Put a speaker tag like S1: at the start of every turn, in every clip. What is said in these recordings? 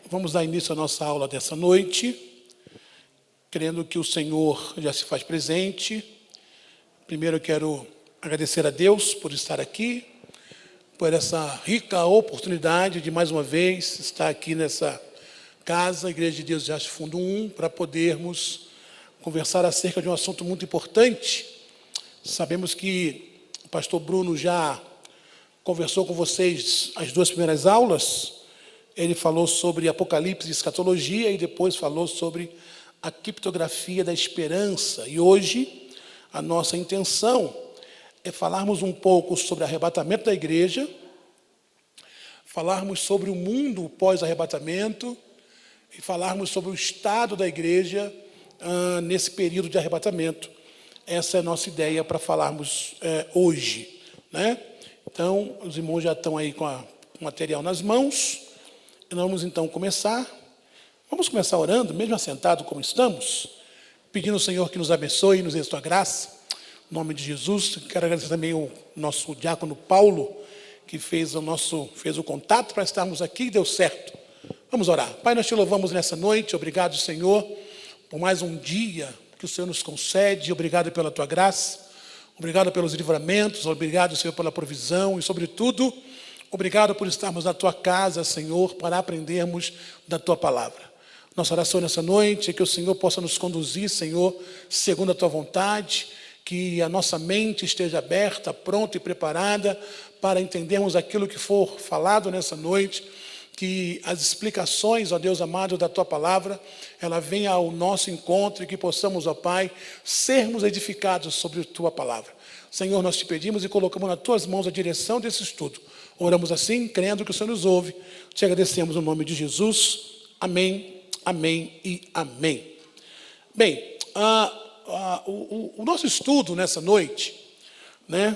S1: Vamos dar início à nossa aula dessa noite, crendo que o Senhor já se faz presente. Primeiro eu quero agradecer a Deus por estar aqui, por essa rica oportunidade de mais uma vez estar aqui nessa casa, Igreja de Deus de Riacho Fundo 1, para podermos conversar acerca de um assunto muito importante. Sabemos que o pastor Bruno já conversou com vocês as duas primeiras aulas. Ele falou sobre Apocalipse e escatologia e depois falou sobre a criptografia da esperança. E hoje a nossa intenção é falarmos um pouco sobre o arrebatamento da igreja, falarmos sobre o mundo pós-arrebatamento e falarmos sobre o estado da igreja nesse período de arrebatamento. Essa é a nossa ideia para falarmos hoje, né? Então, os irmãos já estão aí com o material nas mãos. Nós vamos então começar. Vamos começar orando, mesmo assentado como estamos, pedindo ao Senhor que nos abençoe e nos dê sua graça. Em nome de Jesus, quero agradecer também o nosso diácono Paulo, que fez o contato para estarmos aqui e deu certo. Vamos orar. Pai, nós te louvamos nessa noite. Obrigado, Senhor, por mais um dia que o Senhor nos concede. Obrigado pela tua graça. Obrigado pelos livramentos. Obrigado, Senhor, pela provisão e, sobretudo, obrigado por estarmos na tua casa, Senhor, para aprendermos da tua palavra. Nossa oração nessa noite é que o Senhor possa nos conduzir, Senhor, segundo a tua vontade, que a nossa mente esteja aberta, pronta e preparada para entendermos aquilo que for falado nessa noite, que as explicações, ó Deus amado, da tua palavra, ela venha ao nosso encontro e que possamos, ó Pai, sermos edificados sobre a tua palavra. Senhor, nós te pedimos e colocamos nas tuas mãos a direção desse estudo. Oramos assim, crendo que o Senhor nos ouve. Te agradecemos no nome de Jesus. Amém, amém e amém. Bem, o nosso estudo nessa noite, né?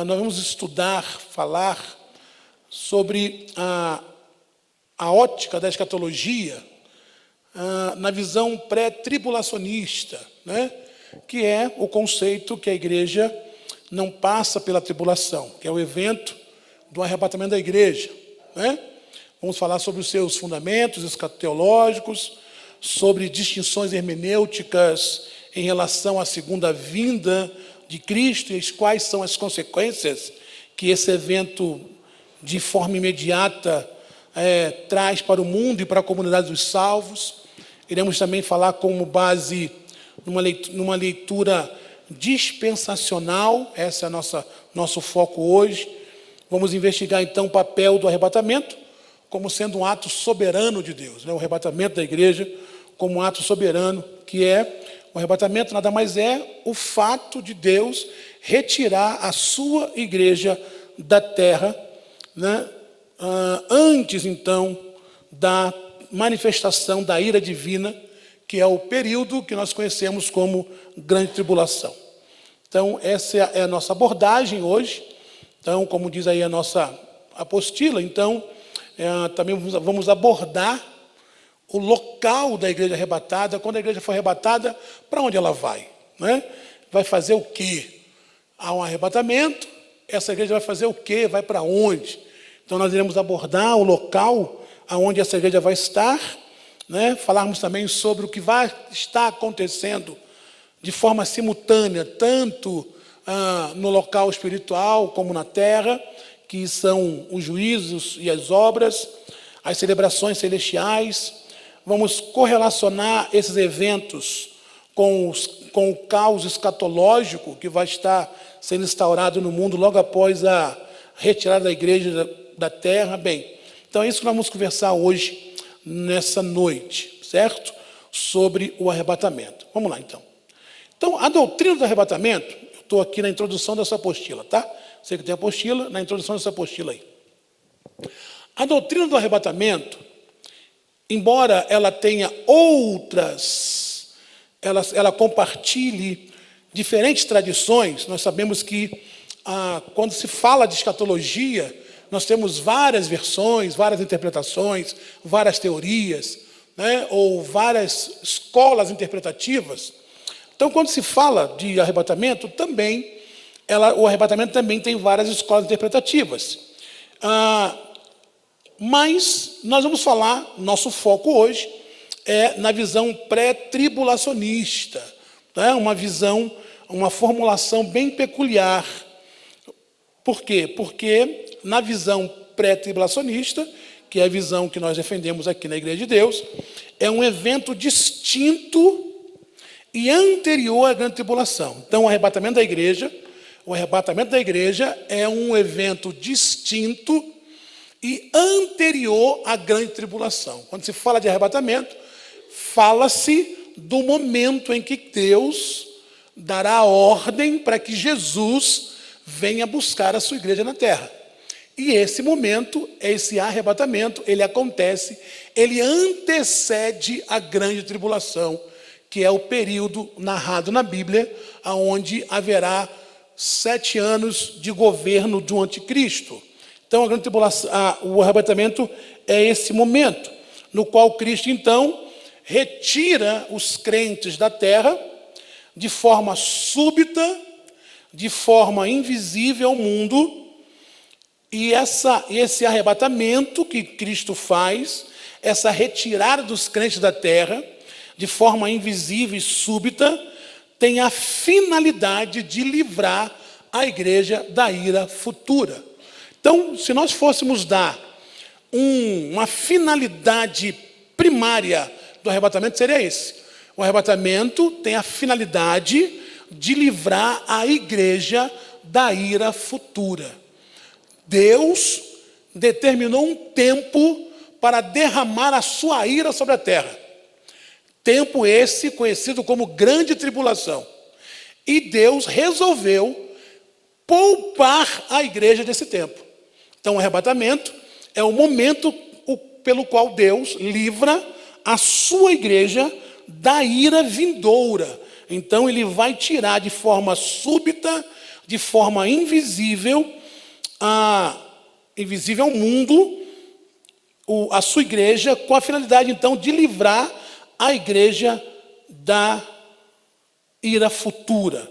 S1: Nós vamos estudar, falar sobre a ótica da escatologia na visão pré-tribulacionista, né? Que é o conceito que a igreja não passa pela tribulação, que é o evento do arrebatamento da igreja, né? Vamos falar sobre os seus fundamentos escatológicos, sobre distinções hermenêuticas em relação à segunda vinda de Cristo e quais são as consequências que esse evento, de forma imediata, traz para o mundo e para a comunidade dos salvos. Iremos também falar como base numa leitura dispensacional, esse é nosso foco hoje. Vamos investigar então o papel do arrebatamento como sendo um ato soberano de Deus, né? O arrebatamento da igreja como um ato soberano, que o arrebatamento nada mais é o fato de Deus retirar a sua igreja da terra, né? Antes então da manifestação da ira divina, que é o período que nós conhecemos como grande tribulação. Então, essa é a nossa abordagem hoje. Então, como diz aí a nossa apostila, então, também vamos abordar o local da igreja arrebatada. Quando a igreja for arrebatada, para onde ela vai, né? Vai fazer o quê? Há um arrebatamento, essa igreja vai fazer o quê? Vai para onde? Então, nós iremos abordar o local aonde essa igreja vai estar, né? Falarmos também sobre o que vai estar acontecendo de forma simultânea, tanto no local espiritual como na terra, que são os juízos e as obras, as celebrações celestiais. Vamos correlacionar esses eventos com o caos escatológico que vai estar sendo instaurado no mundo logo após a retirada da igreja da terra. Bem, então é isso que nós vamos conversar hoje, nessa noite, certo? Sobre o arrebatamento. Vamos lá, então. Então, a doutrina do arrebatamento, eu estou aqui na introdução dessa apostila, tá? Você que tem a apostila, na introdução dessa apostila aí. A doutrina do arrebatamento, embora ela tenha outras, ela compartilhe diferentes tradições, nós sabemos que quando se fala de escatologia, nós temos várias versões, várias interpretações, várias teorias, né? Ou várias escolas interpretativas. Então, quando se fala de arrebatamento, o arrebatamento também tem várias escolas interpretativas. Mas nós vamos falar, nosso foco hoje é na visão pré-tribulacionista. Né? Uma visão, uma formulação bem peculiar. Por quê? Porque na visão pré-tribulacionista, que é a visão que nós defendemos aqui na Igreja de Deus, é um evento distinto e anterior à grande tribulação. Então, o arrebatamento da igreja é um evento distinto e anterior à grande tribulação. Quando se fala de arrebatamento, fala-se do momento em que Deus dará a ordem para que Jesus venha buscar a sua igreja na terra. E esse momento, esse arrebatamento, ele acontece, ele antecede a grande tribulação, que é o período narrado na Bíblia, onde haverá 7 anos de governo do anticristo. Então, a grande tribulação, o arrebatamento é esse momento, no qual Cristo, então, retira os crentes da terra de forma súbita, de forma invisível ao mundo, e esse arrebatamento que Cristo faz, essa retirada dos crentes da terra, de forma invisível e súbita, tem a finalidade de livrar a igreja da ira futura. Então, se nós fôssemos dar uma finalidade primária do arrebatamento, seria esse. O arrebatamento tem a finalidade de livrar a igreja da ira futura. Deus determinou um tempo para derramar a sua ira sobre a terra. Tempo esse conhecido como grande tribulação. E Deus resolveu poupar a igreja desse tempo. Então, o arrebatamento é o momento pelo qual Deus livra a sua igreja da ira vindoura. Então, ele vai tirar de forma súbita, de forma invisível ao mundo, a sua igreja, com a finalidade, então, de livrar a igreja da ira futura.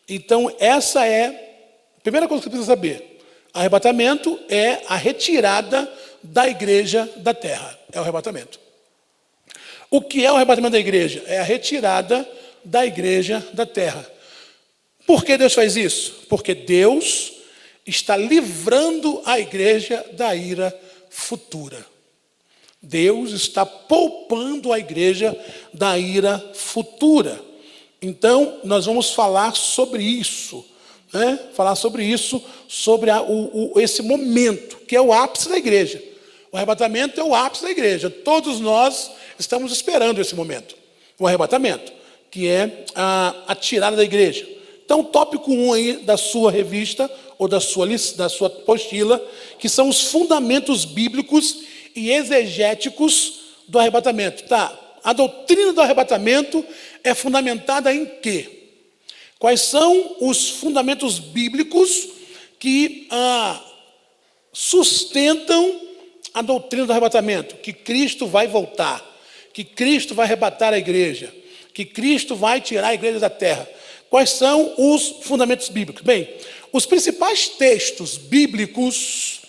S1: Então, essa é a primeira coisa que você precisa saber. Arrebatamento é a retirada da igreja da terra. É o arrebatamento. O que é o arrebatamento da igreja? É a retirada da igreja da terra. Por que Deus faz isso? Porque Deus está livrando a igreja da ira futura. Deus está poupando a igreja da ira futura. Então, nós vamos falar sobre isso, né? Falar sobre isso, sobre esse momento, que é o ápice da igreja. O arrebatamento é o ápice da igreja. Todos nós estamos esperando esse momento. O arrebatamento, que é a tirada da igreja. Então, tópico 1 aí da sua revista, ou da sua apostila, que são os fundamentos bíblicos e exegéticos do arrebatamento. Tá? A doutrina do arrebatamento é fundamentada em quê? Quais são os fundamentos bíblicos que sustentam a doutrina do arrebatamento? Que Cristo vai voltar, que Cristo vai arrebatar a igreja, que Cristo vai tirar a igreja da terra. Quais são os fundamentos bíblicos? Bem, os principais textos bíblicos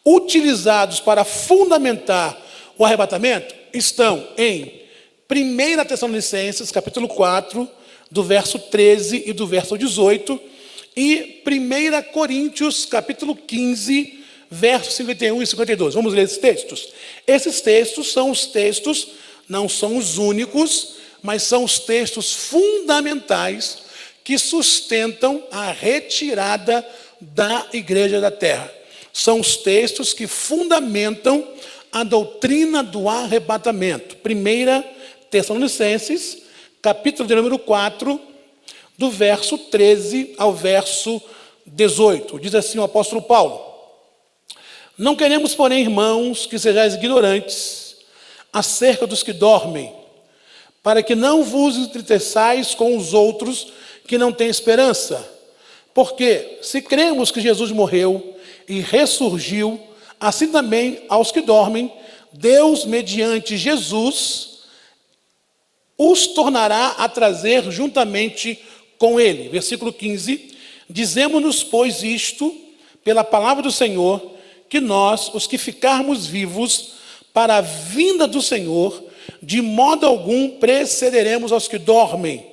S1: utilizados para fundamentar o arrebatamento estão em 1 Tessalonicenses, capítulo 4, do verso 13 e do verso 18, e 1 Coríntios, capítulo 15, versos 51 e 52. Vamos ler esses textos? Esses textos são os textos, não são os únicos, mas são os textos fundamentais que sustentam a retirada da igreja da terra. São os textos que fundamentam a doutrina do arrebatamento. 1 Tessalonicenses, capítulo de número 4, do verso 13 ao verso 18. Diz assim o apóstolo Paulo: não queremos, porém, irmãos, que sejais ignorantes acerca dos que dormem, para que não vos entristeçais com os outros que não têm esperança. Porque se cremos que Jesus morreu e ressurgiu, assim também aos que dormem, Deus, mediante Jesus, os tornará a trazer juntamente com ele. Versículo 15. Dizemos-nos, pois, isto, pela palavra do Senhor, que nós, os que ficarmos vivos para a vinda do Senhor, de modo algum precederemos aos que dormem.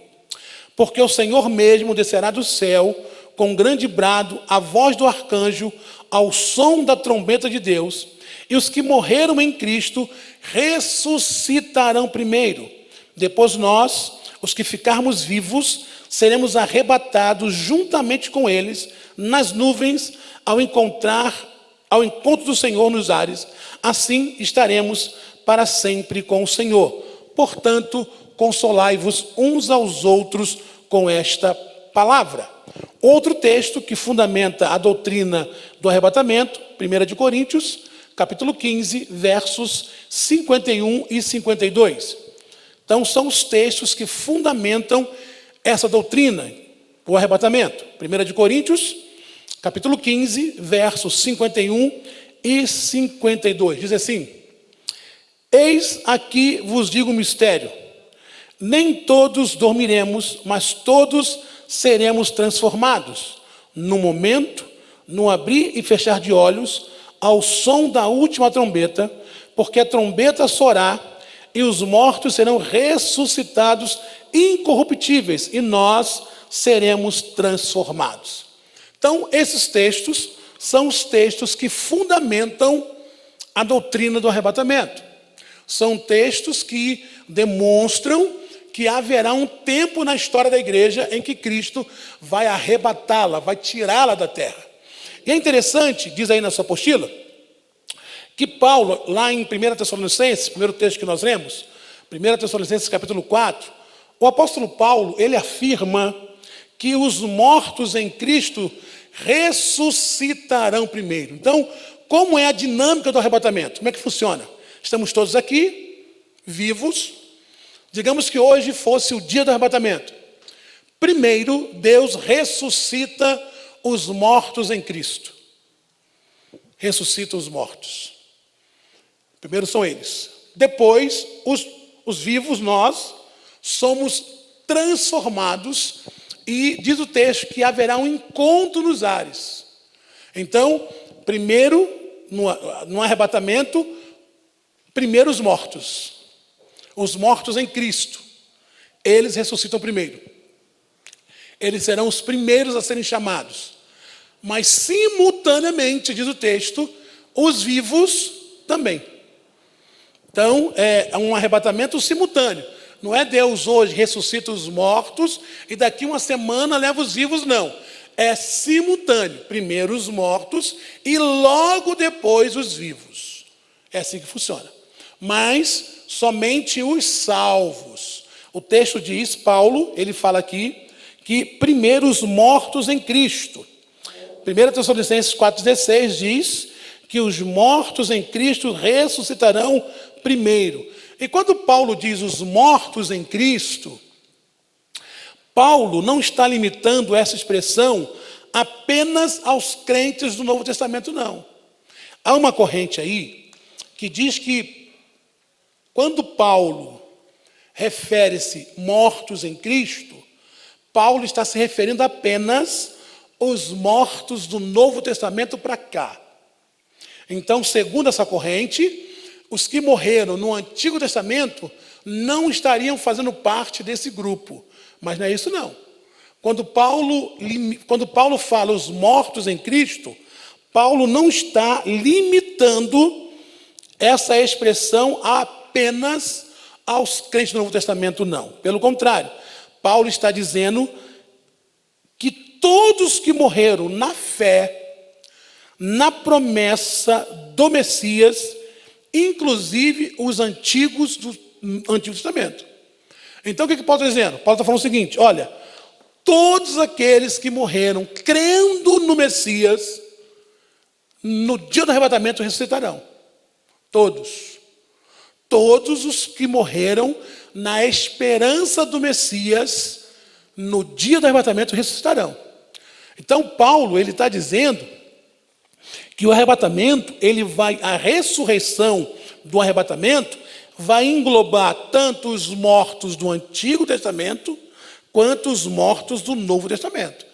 S1: Porque o Senhor mesmo descerá do céu com um grande brado, a voz do arcanjo, ao som da trombeta de Deus, e os que morreram em Cristo ressuscitarão primeiro. Depois nós, os que ficarmos vivos, seremos arrebatados juntamente com eles nas nuvens ao encontro do Senhor nos ares. Assim estaremos para sempre com o Senhor. Portanto, consolai-vos uns aos outros com esta palavra. Outro texto que fundamenta a doutrina do arrebatamento, 1 Coríntios, capítulo 15, versos 51 e 52. Então, são os textos que fundamentam essa doutrina, o arrebatamento. 1 Coríntios, capítulo 15, versos 51 e 52. Diz assim: eis aqui vos digo um mistério. Nem todos dormiremos, mas todos seremos transformados. No momento, no abrir e fechar de olhos, ao som da última trombeta, porque a trombeta soará e os mortos serão ressuscitados incorruptíveis e nós seremos transformados. Então, esses textos são os textos que fundamentam a doutrina do arrebatamento. São textos que demonstram que haverá um tempo na história da igreja em que Cristo vai arrebatá-la, vai tirá-la da terra. E é interessante, diz aí na sua apostila, que Paulo, lá em 1 Tessalonicenses, primeiro texto que nós lemos, 1 Tessalonicenses capítulo 4, o apóstolo Paulo, ele afirma que os mortos em Cristo ressuscitarão primeiro. Então, como é a dinâmica do arrebatamento? Como é que funciona? Estamos todos aqui, vivos. Digamos que hoje fosse o dia do arrebatamento. Primeiro, Deus ressuscita os mortos em Cristo. Ressuscita os mortos. Primeiro são eles. Depois, os vivos, nós, somos transformados e diz o texto que haverá um encontro nos ares. Então, primeiro, no arrebatamento, primeiro os mortos em Cristo, eles ressuscitam primeiro. Eles serão os primeiros a serem chamados. Mas, simultaneamente, diz o texto, os vivos também. Então, é um arrebatamento simultâneo. Não é Deus hoje ressuscita os mortos e daqui uma semana leva os vivos, não. É simultâneo. Primeiro os mortos e logo depois os vivos. É assim que funciona. Mas somente os salvos. O texto diz, Paulo, ele fala aqui, que primeiro os mortos em Cristo. 1 Tessalonicenses 4,16 diz que os mortos em Cristo ressuscitarão primeiro. E quando Paulo diz os mortos em Cristo, Paulo não está limitando essa expressão apenas aos crentes do Novo Testamento, não. Há uma corrente aí que diz que quando Paulo refere-se mortos em Cristo, Paulo está se referindo apenas aos mortos do Novo Testamento para cá. Então, segundo essa corrente, os que morreram no Antigo Testamento não estariam fazendo parte desse grupo. Mas não é isso, não. Quando Paulo fala os mortos em Cristo, Paulo não está limitando essa expressão apenas aos crentes do Novo Testamento, não. Pelo contrário, Paulo está dizendo que todos que morreram na fé, na promessa do Messias, inclusive os antigos do Antigo Testamento. Então, o que Paulo está dizendo? Paulo está falando o seguinte, olha, todos aqueles que morreram crendo no Messias, no dia do arrebatamento ressuscitarão. Todos. Todos os que morreram na esperança do Messias, no dia do arrebatamento ressuscitarão. Então, Paulo, ele está dizendo que o arrebatamento, a ressurreição do arrebatamento vai englobar tanto os mortos do Antigo Testamento quanto os mortos do Novo Testamento.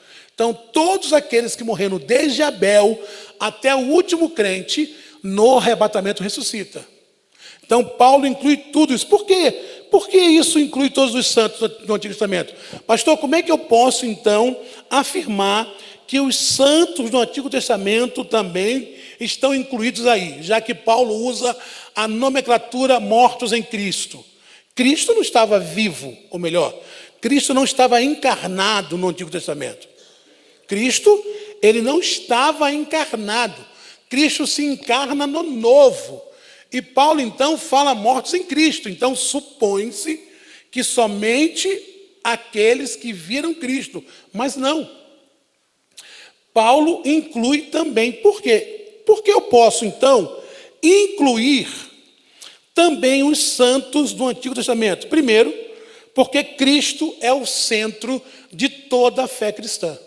S1: Então, todos aqueles que morreram desde Abel até o último crente, no arrebatamento ressuscita. Então, Paulo inclui tudo isso. Por quê? Por que isso inclui todos os santos do Antigo Testamento? Pastor, como é que eu posso, então, afirmar que os santos do Antigo Testamento também estão incluídos aí, já que Paulo usa a nomenclatura mortos em Cristo? Cristo não estava vivo, ou melhor, Cristo não estava encarnado no Antigo Testamento. Cristo, ele não estava encarnado. Cristo se encarna no Novo. E Paulo, então, fala mortos em Cristo. Então, supõe-se que somente aqueles que viram Cristo. Mas não. Paulo inclui também. Por quê? Porque eu posso, então, incluir também os santos do Antigo Testamento. Primeiro, porque Cristo é o centro de toda a fé cristã.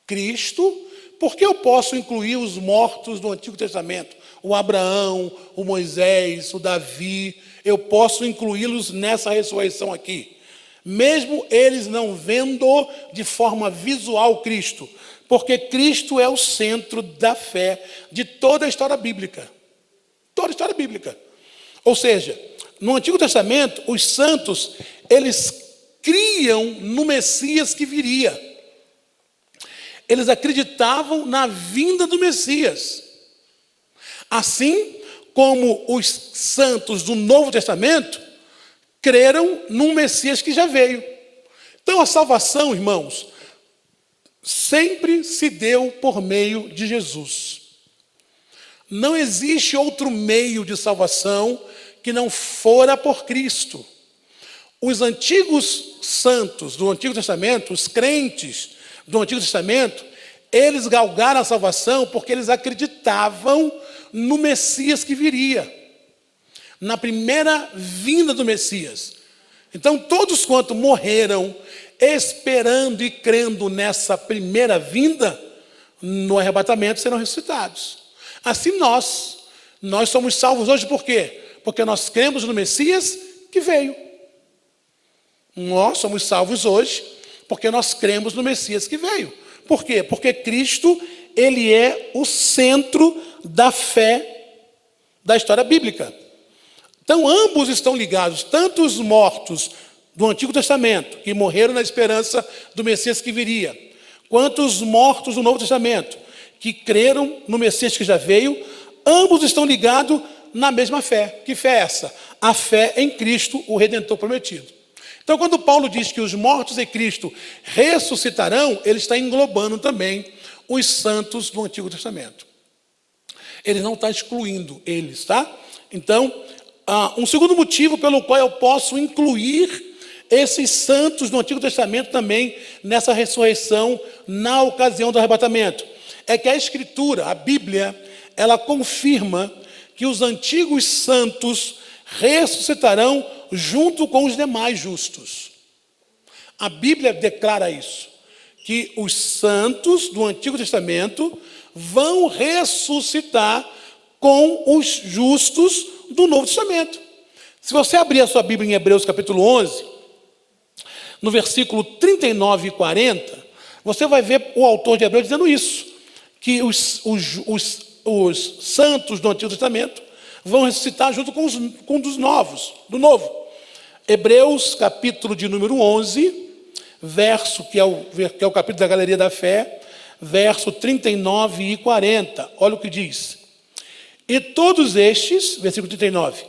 S1: Cristo, porque eu posso incluir os mortos do Antigo Testamento, o Abraão, o Moisés, o Davi, eu posso incluí-los nessa ressurreição aqui, mesmo eles não vendo de forma visual Cristo, porque Cristo é o centro da fé de toda a história bíblica. Toda a história bíblica. Ou seja, no Antigo Testamento, os santos, eles criam no Messias que viria. Eles acreditavam na vinda do Messias. Assim como os santos do Novo Testamento creram num Messias que já veio. Então a salvação, irmãos, sempre se deu por meio de Jesus. Não existe outro meio de salvação que não fora por Cristo. Os antigos santos do Antigo Testamento, os crentes do Antigo Testamento, eles galgaram a salvação porque eles acreditavam no Messias que viria, na primeira vinda do Messias. Então, todos quanto morreram esperando e crendo nessa primeira vinda, no arrebatamento serão ressuscitados. Assim nós somos salvos hoje por quê? Porque nós cremos no Messias que veio. Nós somos salvos hoje porque nós cremos no Messias que veio. Por quê? Porque Cristo, ele é o centro da fé da história bíblica. Então, ambos estão ligados, tanto os mortos do Antigo Testamento, que morreram na esperança do Messias que viria, quanto os mortos do Novo Testamento, que creram no Messias que já veio, ambos estão ligados na mesma fé. Que fé é essa? A fé em Cristo, o Redentor prometido. Então, quando Paulo diz que os mortos em Cristo ressuscitarão, ele está englobando também os santos do Antigo Testamento. Ele não está excluindo eles, tá? Então, um segundo motivo pelo qual eu posso incluir esses santos do Antigo Testamento também nessa ressurreição na ocasião do arrebatamento é que a Escritura, a Bíblia, ela confirma que os antigos santos ressuscitarão junto com os demais justos. A Bíblia declara isso, que os santos do Antigo Testamento vão ressuscitar com os justos do Novo Testamento. Se você abrir a sua Bíblia em Hebreus capítulo 11, no versículo 39 e 40, você vai ver o autor de Hebreus dizendo isso, que os santos do Antigo Testamento vão ressuscitar junto com dos novos, do Novo. Hebreus, capítulo de número 11, verso, que é o capítulo da Galeria da Fé, verso 39 e 40. Olha o que diz. E todos estes, versículo 39,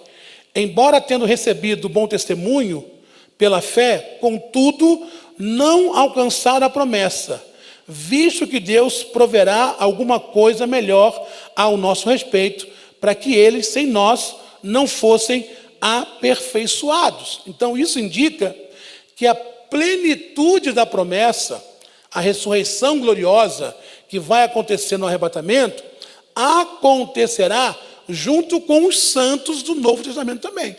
S1: embora tendo recebido bom testemunho pela fé, contudo, não alcançaram a promessa, visto que Deus proverá alguma coisa melhor ao nosso respeito, para que eles, sem nós, não fossem aperfeiçoados. Então, isso indica que a plenitude da promessa, a ressurreição gloriosa que vai acontecer no arrebatamento, acontecerá junto com os santos do Novo Testamento também.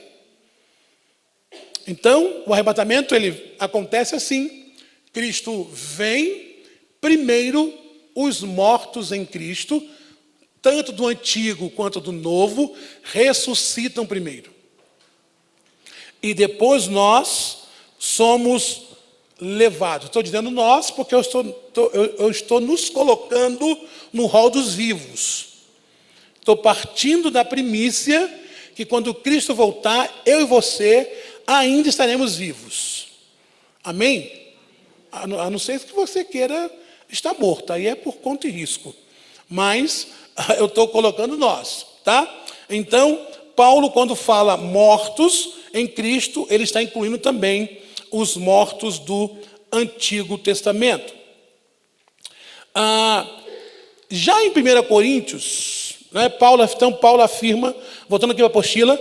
S1: Então, o arrebatamento ele acontece assim. Cristo vem, primeiro os mortos em Cristo, tanto do Antigo quanto do Novo, ressuscitam primeiro. E depois nós somos levados. Estou dizendo nós, porque eu estou nos colocando no rol dos vivos. Estou partindo da primícia que quando Cristo voltar, eu e você ainda estaremos vivos. Amém? A não ser que você queira estar morto, aí é por conta e risco. Mas eu estou colocando nós, tá? Então, Paulo, quando fala mortos em Cristo, ele está incluindo também os mortos do Antigo Testamento. Já em 1 Coríntios, né, Paulo afirma, voltando aqui para a apostila,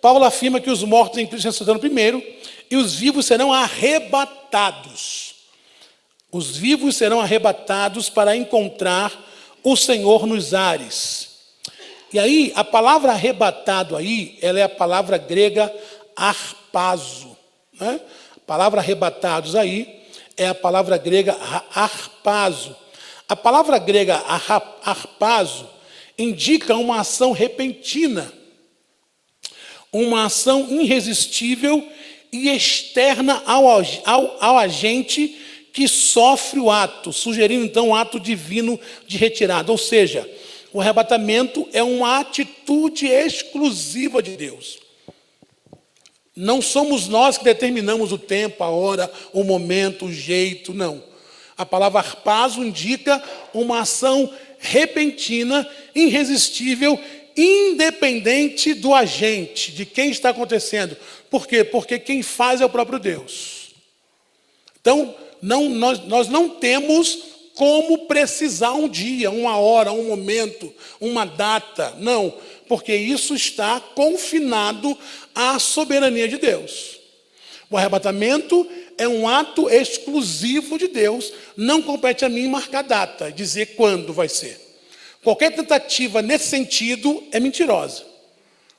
S1: Paulo afirma que os mortos em Cristo ressuscitarão primeiro e os vivos serão arrebatados. Os vivos serão arrebatados para encontrar o Senhor nos ares. E aí, a palavra arrebatado aí, ela é a palavra grega harpazo. Né? A palavra arrebatados aí é a palavra grega harpazo. A palavra grega harpazo indica uma ação repentina, uma ação irresistível e externa ao agente que sofre o ato, sugerindo então um ato divino de retirada. Ou seja, o arrebatamento é uma atitude exclusiva de Deus. Não somos nós que determinamos o tempo, a hora, o momento, o jeito, não. A palavra harpazo indica uma ação repentina, irresistível, independente do agente, de quem está acontecendo. Por quê? Porque quem faz é o próprio Deus. Então, nós não temos como precisar um dia, uma hora, um momento, uma data. Não, porque isso está confinado à soberania de Deus. O arrebatamento é um ato exclusivo de Deus. Não compete a mim marcar data, dizer quando vai ser. Qualquer tentativa nesse sentido é mentirosa.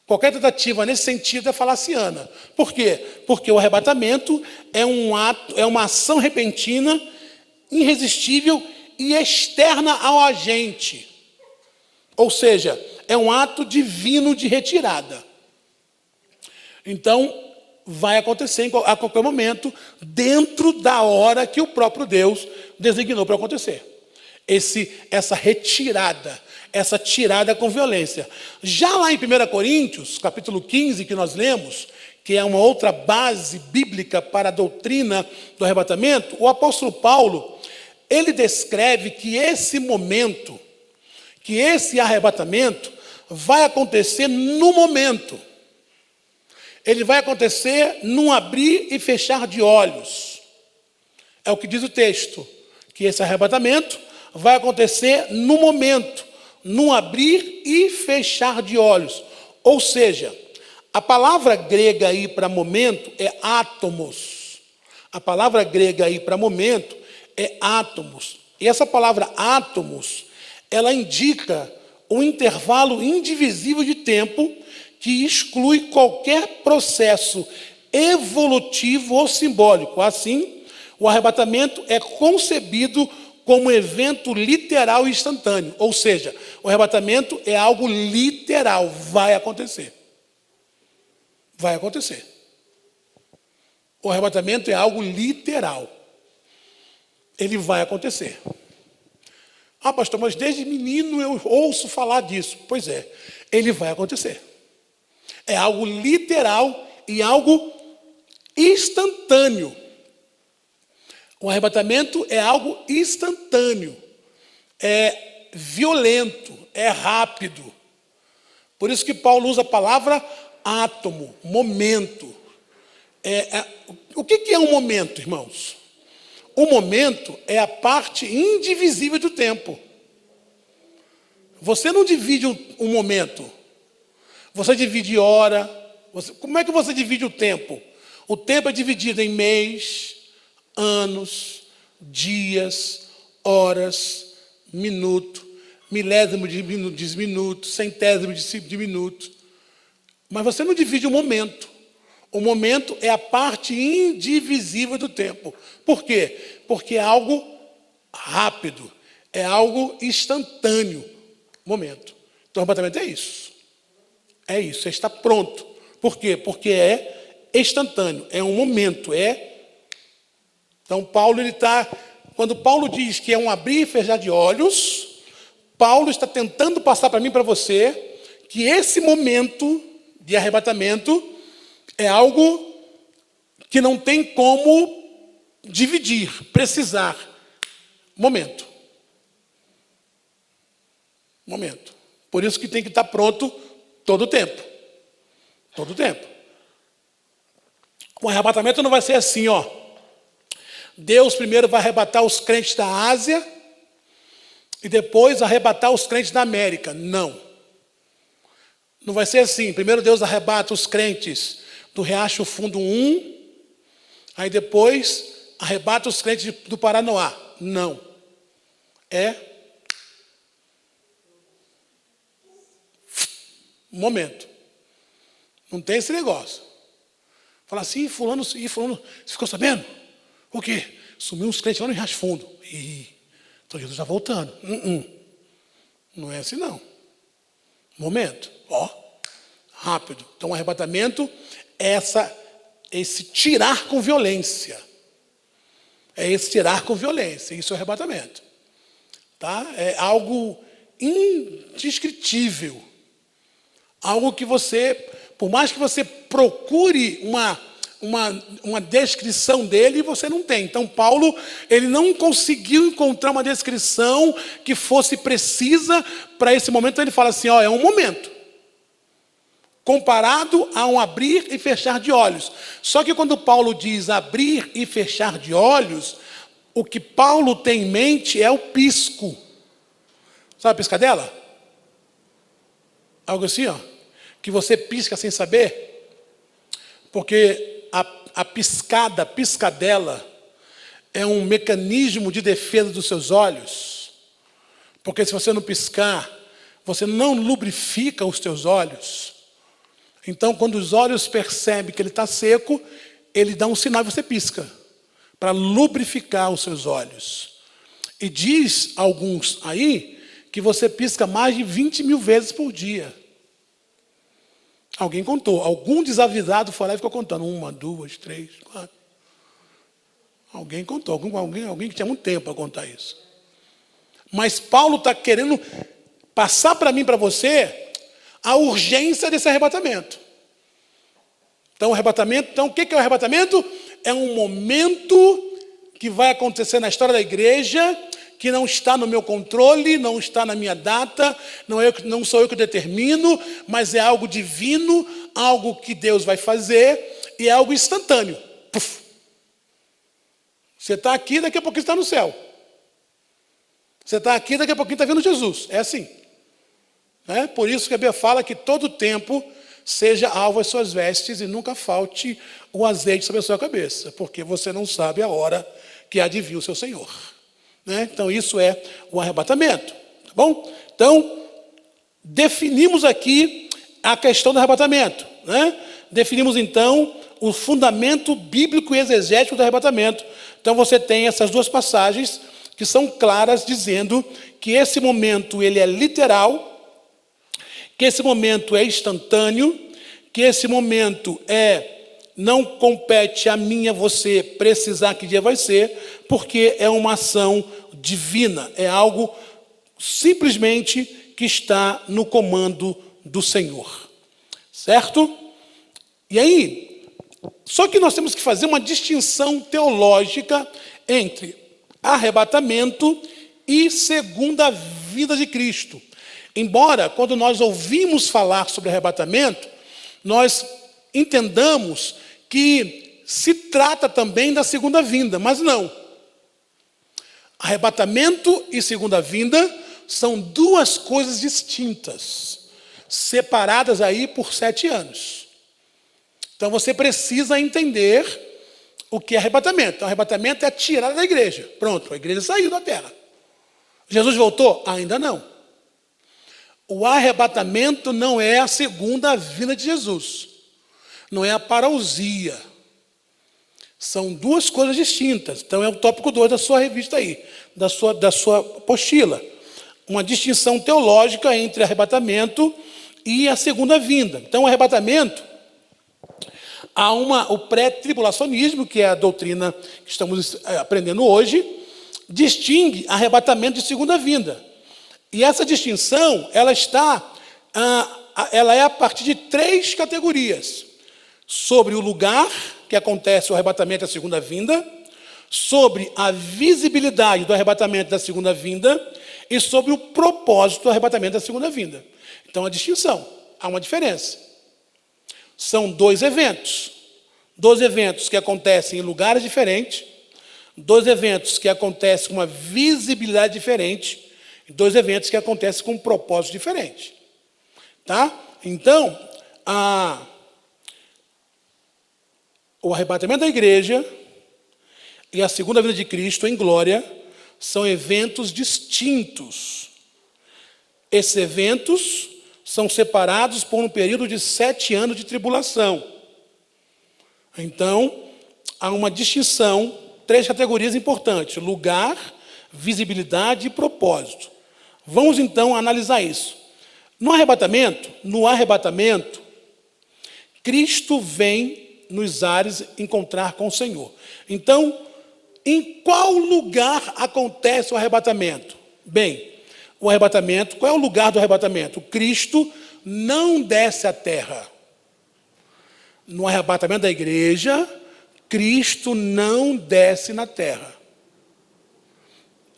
S1: Qualquer tentativa nesse sentido é falaciana. Por quê? Porque o arrebatamento é uma ação repentina, irresistível e externa ao agente. Ou seja, é um ato divino de retirada. Então, vai acontecer a qualquer momento, dentro da hora que o próprio Deus designou para acontecer. Essa retirada, essa tirada com violência. Já lá em 1 Coríntios, capítulo 15, que nós lemos, que é uma outra base bíblica para a doutrina do arrebatamento, o apóstolo Paulo, ele descreve que esse momento, que esse arrebatamento, vai acontecer no momento. Ele vai acontecer num abrir e fechar de olhos. É o que diz o texto, que esse arrebatamento vai acontecer no momento, num abrir e fechar de olhos. Ou seja, a palavra grega aí para momento é átomos. A palavra grega aí para momento é átomos. E essa palavra átomos, ela indica um intervalo indivisível de tempo que exclui qualquer processo evolutivo ou simbólico. Assim, o arrebatamento é concebido como evento literal e instantâneo. Ou seja, o arrebatamento é algo literal, vai acontecer. Vai acontecer. O arrebatamento é algo literal. Ele vai acontecer. Ah, pastor, mas desde menino eu ouço falar disso. Pois é, ele vai acontecer. É algo literal e algo instantâneo. O arrebatamento é algo instantâneo, é violento, é rápido. Por isso que Paulo usa a palavra átomo, momento. O que é um momento, irmãos? O momento é a parte indivisível do tempo. Você não divide um momento. Você divide hora. Como é que você divide o tempo? O tempo é dividido em mês, anos, dias, horas, minuto, milésimo de minuto, centésimo de minuto. Mas você não divide o momento. O momento é a parte indivisível do tempo. Por quê? Porque é algo rápido, é algo instantâneo. Momento. Então, o arrebatamento é isso. É isso, você está pronto. Por quê? Porque é instantâneo, é um momento, Então, quando Paulo diz que é um abrir e fechar de olhos, Paulo está tentando passar para mim e para você que esse momento de arrebatamento é algo que não tem como dividir, precisar. Momento. Por isso que tem que estar pronto todo o tempo. Todo o tempo. O arrebatamento não vai ser assim, ó. Deus primeiro vai arrebatar os crentes da Ásia e depois arrebatar os crentes da América. Não. Não vai ser assim. Primeiro Deus arrebata os crentes do Riacho Fundo 1, aí depois arrebata os crentes do Paranoá. Não. É um momento. Não tem esse negócio. Fala assim, fulano, você ficou sabendo? O quê? Sumiu uns crentes lá no Riacho Fundo. Então Jesus está voltando. Não é assim não. Momento. Rápido. Então o arrebatamento é esse tirar com violência. É esse tirar com violência. Isso é o arrebatamento. Tá? É algo indescritível. Algo que você, por mais que você procure uma descrição dele, você não tem. Então Paulo, ele não conseguiu encontrar uma descrição que fosse precisa para esse momento. Então ele fala assim, é um momento. Comparado a um abrir e fechar de olhos. Só que quando Paulo diz abrir e fechar de olhos, o que Paulo tem em mente é o pisco. Sabe a piscadela? Algo assim, que você pisca sem saber. Porque a piscadela é um mecanismo de defesa dos seus olhos. Porque se você não piscar, você não lubrifica os teus olhos. Então, quando os olhos percebem que ele está seco, ele dá um sinal e você pisca, para lubrificar os seus olhos. E diz alguns aí que você pisca mais de 20 mil vezes por dia. Alguém contou. Algum desavisado foi lá e ficou contando. 1, 2, 3, 4. Alguém contou. Alguém que tinha muito tempo para contar isso. Mas Paulo está querendo passar para mim e para você a urgência desse arrebatamento. Então, o que é o arrebatamento? É um momento que vai acontecer na história da igreja, que não está no meu controle, não está na minha data, não sou eu que determino, mas é algo divino, algo que Deus vai fazer, e é algo instantâneo. Puf. Você está aqui, daqui a pouquinho está no céu. Você está aqui, daqui a pouquinho está vendo Jesus. É assim. Por isso que a Bíblia fala que todo tempo seja alvo as suas vestes e nunca falte o azeite sobre a sua cabeça, porque você não sabe a hora que há de vir o seu Senhor. Então isso é o arrebatamento. Tá bom? Então, definimos aqui a questão do arrebatamento. Definimos então o fundamento bíblico e exegético do arrebatamento. Então você tem essas duas passagens que são claras, dizendo que esse momento ele é literal, que esse momento é instantâneo, que esse momento não compete a mim e a você precisar que dia vai ser, porque é uma ação divina, é algo simplesmente que está no comando do Senhor. Certo? E aí, só que nós temos que fazer uma distinção teológica entre arrebatamento e segunda vinda de Cristo. Embora, quando nós ouvimos falar sobre arrebatamento, nós entendamos que se trata também da segunda vinda, mas não. Arrebatamento e segunda vinda são duas coisas distintas, separadas aí por 7 anos. Então você precisa entender o que é arrebatamento. Então, arrebatamento é a tirada da igreja. Pronto, a igreja saiu da terra. Jesus voltou? Ainda não. O arrebatamento não é a segunda vinda de Jesus. Não é a parousia. São duas coisas distintas. Então é o tópico 2 da sua revista aí, da sua apostila. Uma distinção teológica entre arrebatamento e a segunda vinda. Então o arrebatamento, Há o pré-tribulacionismo, que é a doutrina que estamos aprendendo hoje, distingue arrebatamento de segunda vinda. E essa distinção, ela é a partir de 3 categorias. Sobre o lugar que acontece o arrebatamento da segunda vinda, sobre a visibilidade do arrebatamento da segunda vinda e sobre o propósito do arrebatamento da segunda vinda. Então, a distinção, há uma diferença. São 2 eventos. 2 eventos que acontecem em lugares diferentes, 2 eventos que acontecem com uma visibilidade diferente, e 2 eventos que acontecem com um propósito diferente. Tá? Então, o arrebatamento da igreja e a segunda vinda de Cristo em glória são eventos distintos. Esses eventos são separados por um período de 7 anos de tribulação. Então, há uma distinção, 3 categorias importantes: lugar, visibilidade e propósito. Vamos então analisar isso. No arrebatamento, Cristo vem nos ares encontrar com o Senhor. Então, em qual lugar acontece o arrebatamento? Bem, o arrebatamento, qual é o lugar do arrebatamento? Cristo não desce à terra. No arrebatamento da igreja, Cristo não desce na terra.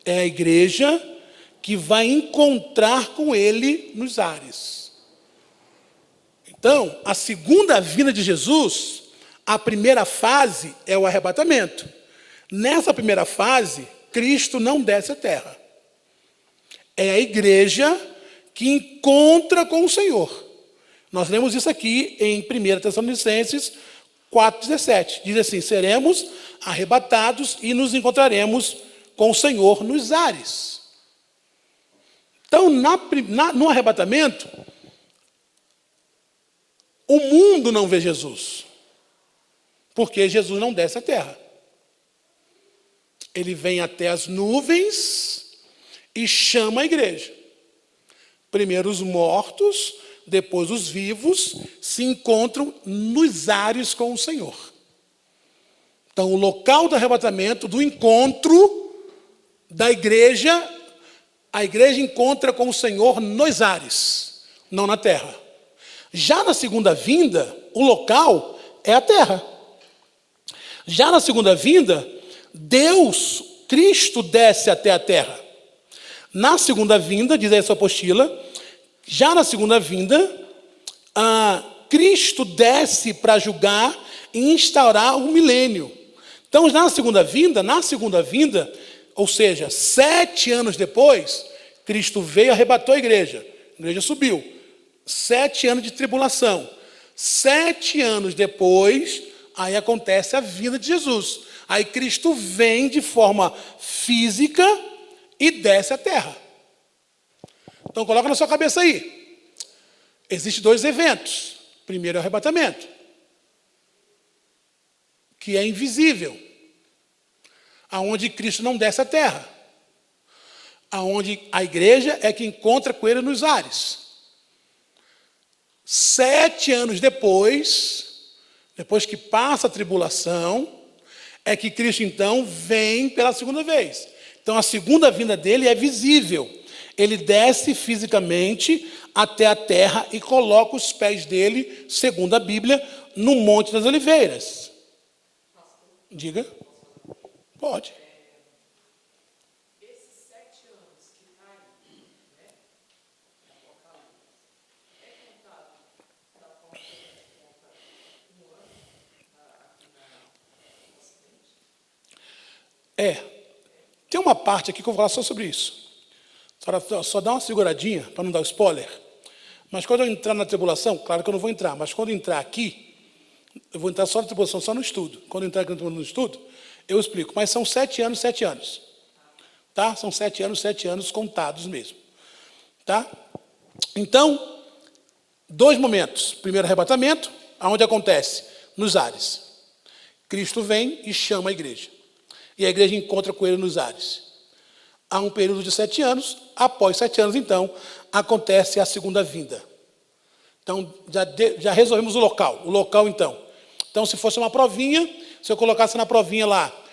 S1: É a igreja que vai encontrar com ele nos ares. Então, a segunda vinda de Jesus, a primeira fase é o arrebatamento. Nessa primeira fase, Cristo não desce à terra. É a igreja que encontra com o Senhor. Nós lemos isso aqui em 1 Tessalonicenses 4,17. Diz assim: seremos arrebatados e nos encontraremos com o Senhor nos ares. Então, no arrebatamento, o mundo não vê Jesus, porque Jesus não desce à terra. Ele vem até as nuvens e chama a igreja. Primeiro os mortos, depois os vivos, se encontram nos ares com o Senhor. Então, o local do arrebatamento, do encontro da igreja, a igreja encontra com o Senhor nos ares, não na terra. Já na segunda vinda, o local é a terra. Já na segunda vinda, Cristo desce até a terra. Na segunda vinda, diz aí a sua apostila, já na segunda vinda, Cristo desce para julgar e instaurar o milênio. Então, na segunda vinda, ou seja, 7 anos depois, Cristo veio e arrebatou a igreja subiu. 7 anos de tribulação. 7 anos depois, aí acontece a vinda de Jesus. Aí Cristo vem de forma física e desce à terra. Então coloca na sua cabeça aí. Existem 2 eventos. Primeiro é o arrebatamento, que é invisível, aonde Cristo não desce à terra, aonde a igreja é que encontra com ele nos ares. 7 anos depois que passa a tribulação, é que Cristo então vem pela segunda vez. Então a segunda vinda dele é visível. Ele desce fisicamente até a terra e coloca os pés dele, segundo a Bíblia, no Monte das Oliveiras. Diga. Pode.
S2: Esses 7 anos que está aí, né, na Apocalipse, é contado da forma que a gente conta um ano aqui no Ocidente?
S1: Tem uma parte aqui que eu vou falar só sobre isso. Só dá uma seguradinha, para não dar spoiler. Mas quando eu entrar na tribulação, claro que eu não vou entrar, mas quando eu entrar aqui, eu vou entrar só na tribulação, só no estudo. Quando eu entrar aqui no estudo, eu explico. Mas são 7 anos, 7 anos. Tá? São 7 anos contados mesmo. Tá? Então, 2 momentos. Primeiro arrebatamento, aonde acontece? Nos ares. Cristo vem e chama a igreja. E a igreja encontra com ele nos ares. Há um período de 7 anos. Após 7 anos, então, acontece a segunda vinda. Então, já resolvemos o local. O local, então, Então, se fosse uma provinha, se eu colocasse na provinha lá,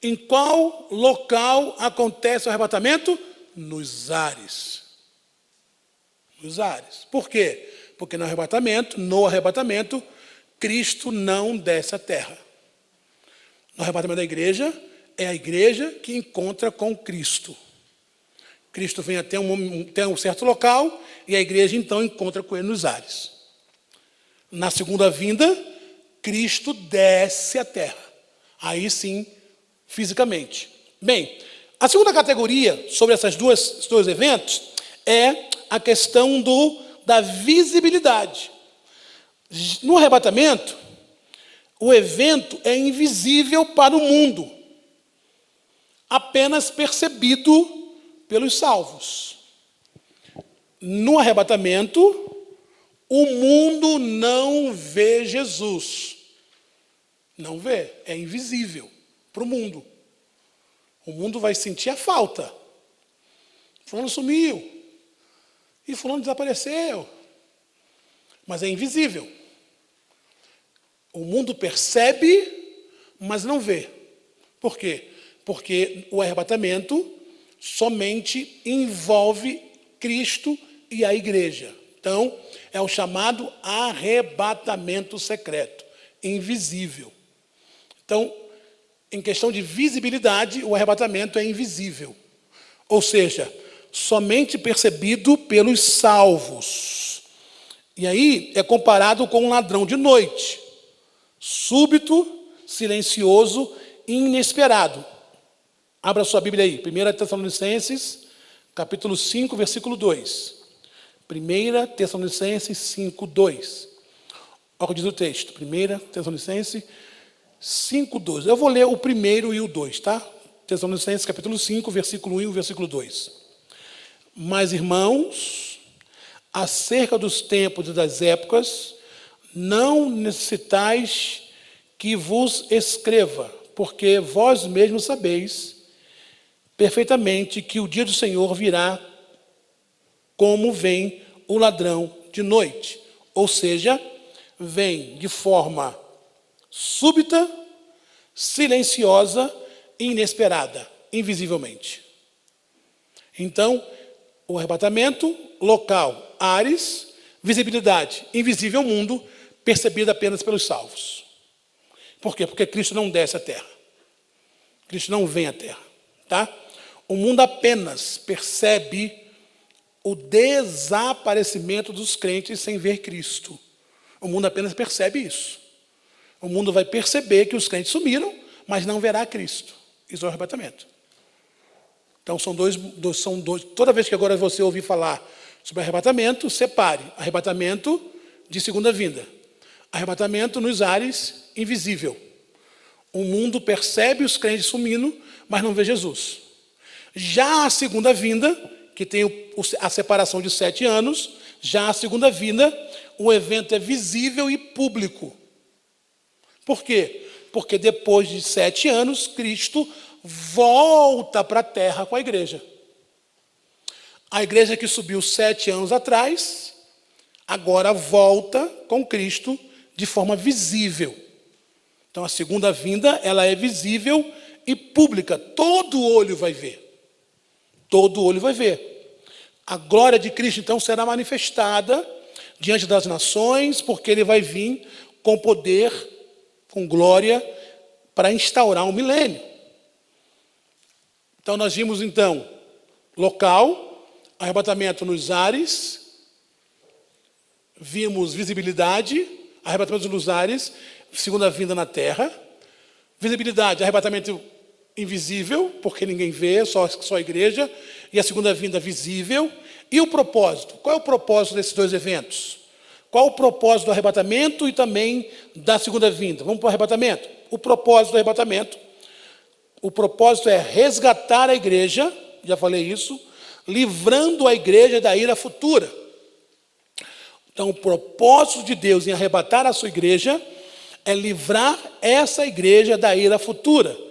S1: em qual local acontece o arrebatamento? Nos ares. Nos ares. Por quê? Porque no arrebatamento, Cristo não desce à terra. No arrebatamento da igreja, é a igreja que encontra com Cristo. Cristo vem até um certo local e a igreja então encontra com ele nos ares. Na segunda vinda, Cristo desce à terra. Aí sim, fisicamente. Bem, a segunda categoria sobre esses dois eventos é a questão da visibilidade. No arrebatamento, o evento é invisível para o mundo, apenas percebido pelos salvos. No arrebatamento, o mundo não vê Jesus. Não vê, é invisível para o mundo. O mundo vai sentir a falta. Fulano sumiu. E fulano desapareceu. Mas é invisível. O mundo percebe, mas não vê. Por quê? Porque o arrebatamento somente envolve Cristo e a igreja. Então, é o chamado arrebatamento secreto, invisível. Então, em questão de visibilidade, o arrebatamento é invisível. Ou seja, somente percebido pelos salvos. E aí é comparado com um ladrão de noite. Súbito, silencioso e inesperado. Abra sua Bíblia aí, 1 Tessalonicenses, capítulo 5, versículo 2. 1 Tessalonicenses 5, 2. Olha o que diz o texto. 1 Tessalonicenses 5, 2. Eu vou ler o primeiro e o 2, tá? Tessalonicenses, capítulo 5, versículo 1 e o versículo 2. Mas, irmãos, acerca dos tempos e das épocas, não necessitais que vos escreva, porque vós mesmos sabeis perfeitamente que o dia do Senhor virá como vem o ladrão de noite. Ou seja, vem de forma súbita, silenciosa e inesperada, invisivelmente. Então, o arrebatamento, local, ares, visibilidade, invisível mundo, percebido apenas pelos salvos. Por quê? Porque Cristo não desce à terra. Cristo não vem à terra. Tá? O mundo apenas percebe o desaparecimento dos crentes sem ver Cristo. O mundo apenas percebe isso. O mundo vai perceber que os crentes sumiram, mas não verá Cristo. Isso é o arrebatamento. Então são dois. Toda vez que agora você ouvir falar sobre arrebatamento, separe. Arrebatamento de segunda vinda. Arrebatamento nos ares, invisível. O mundo percebe os crentes sumindo, mas não vê Jesus. Já a segunda vinda, que tem a separação de 7 anos, já a segunda vinda, o evento é visível e público. Por quê? Porque depois de 7 anos, Cristo volta para a terra com a igreja. A igreja que subiu 7 anos atrás, agora volta com Cristo de forma visível. Então a segunda vinda, ela é visível e pública. Todo olho vai ver. Todo olho vai ver. A glória de Cristo, então, será manifestada diante das nações, porque ele vai vir com poder, com glória, para instaurar um milênio. Então, nós vimos, então, local, arrebatamento nos ares, vimos visibilidade, arrebatamento nos ares, segunda vinda na terra, visibilidade, arrebatamento invisível, porque ninguém vê, só a igreja, e a segunda vinda visível. E o propósito? Qual é o propósito desses dois eventos? Qual o propósito do arrebatamento e também da segunda vinda? Vamos para o arrebatamento. O propósito do arrebatamento, o propósito é resgatar a igreja, já falei isso, livrando a igreja da ira futura. Então, o propósito de Deus em arrebatar a sua igreja é livrar essa igreja da ira futura.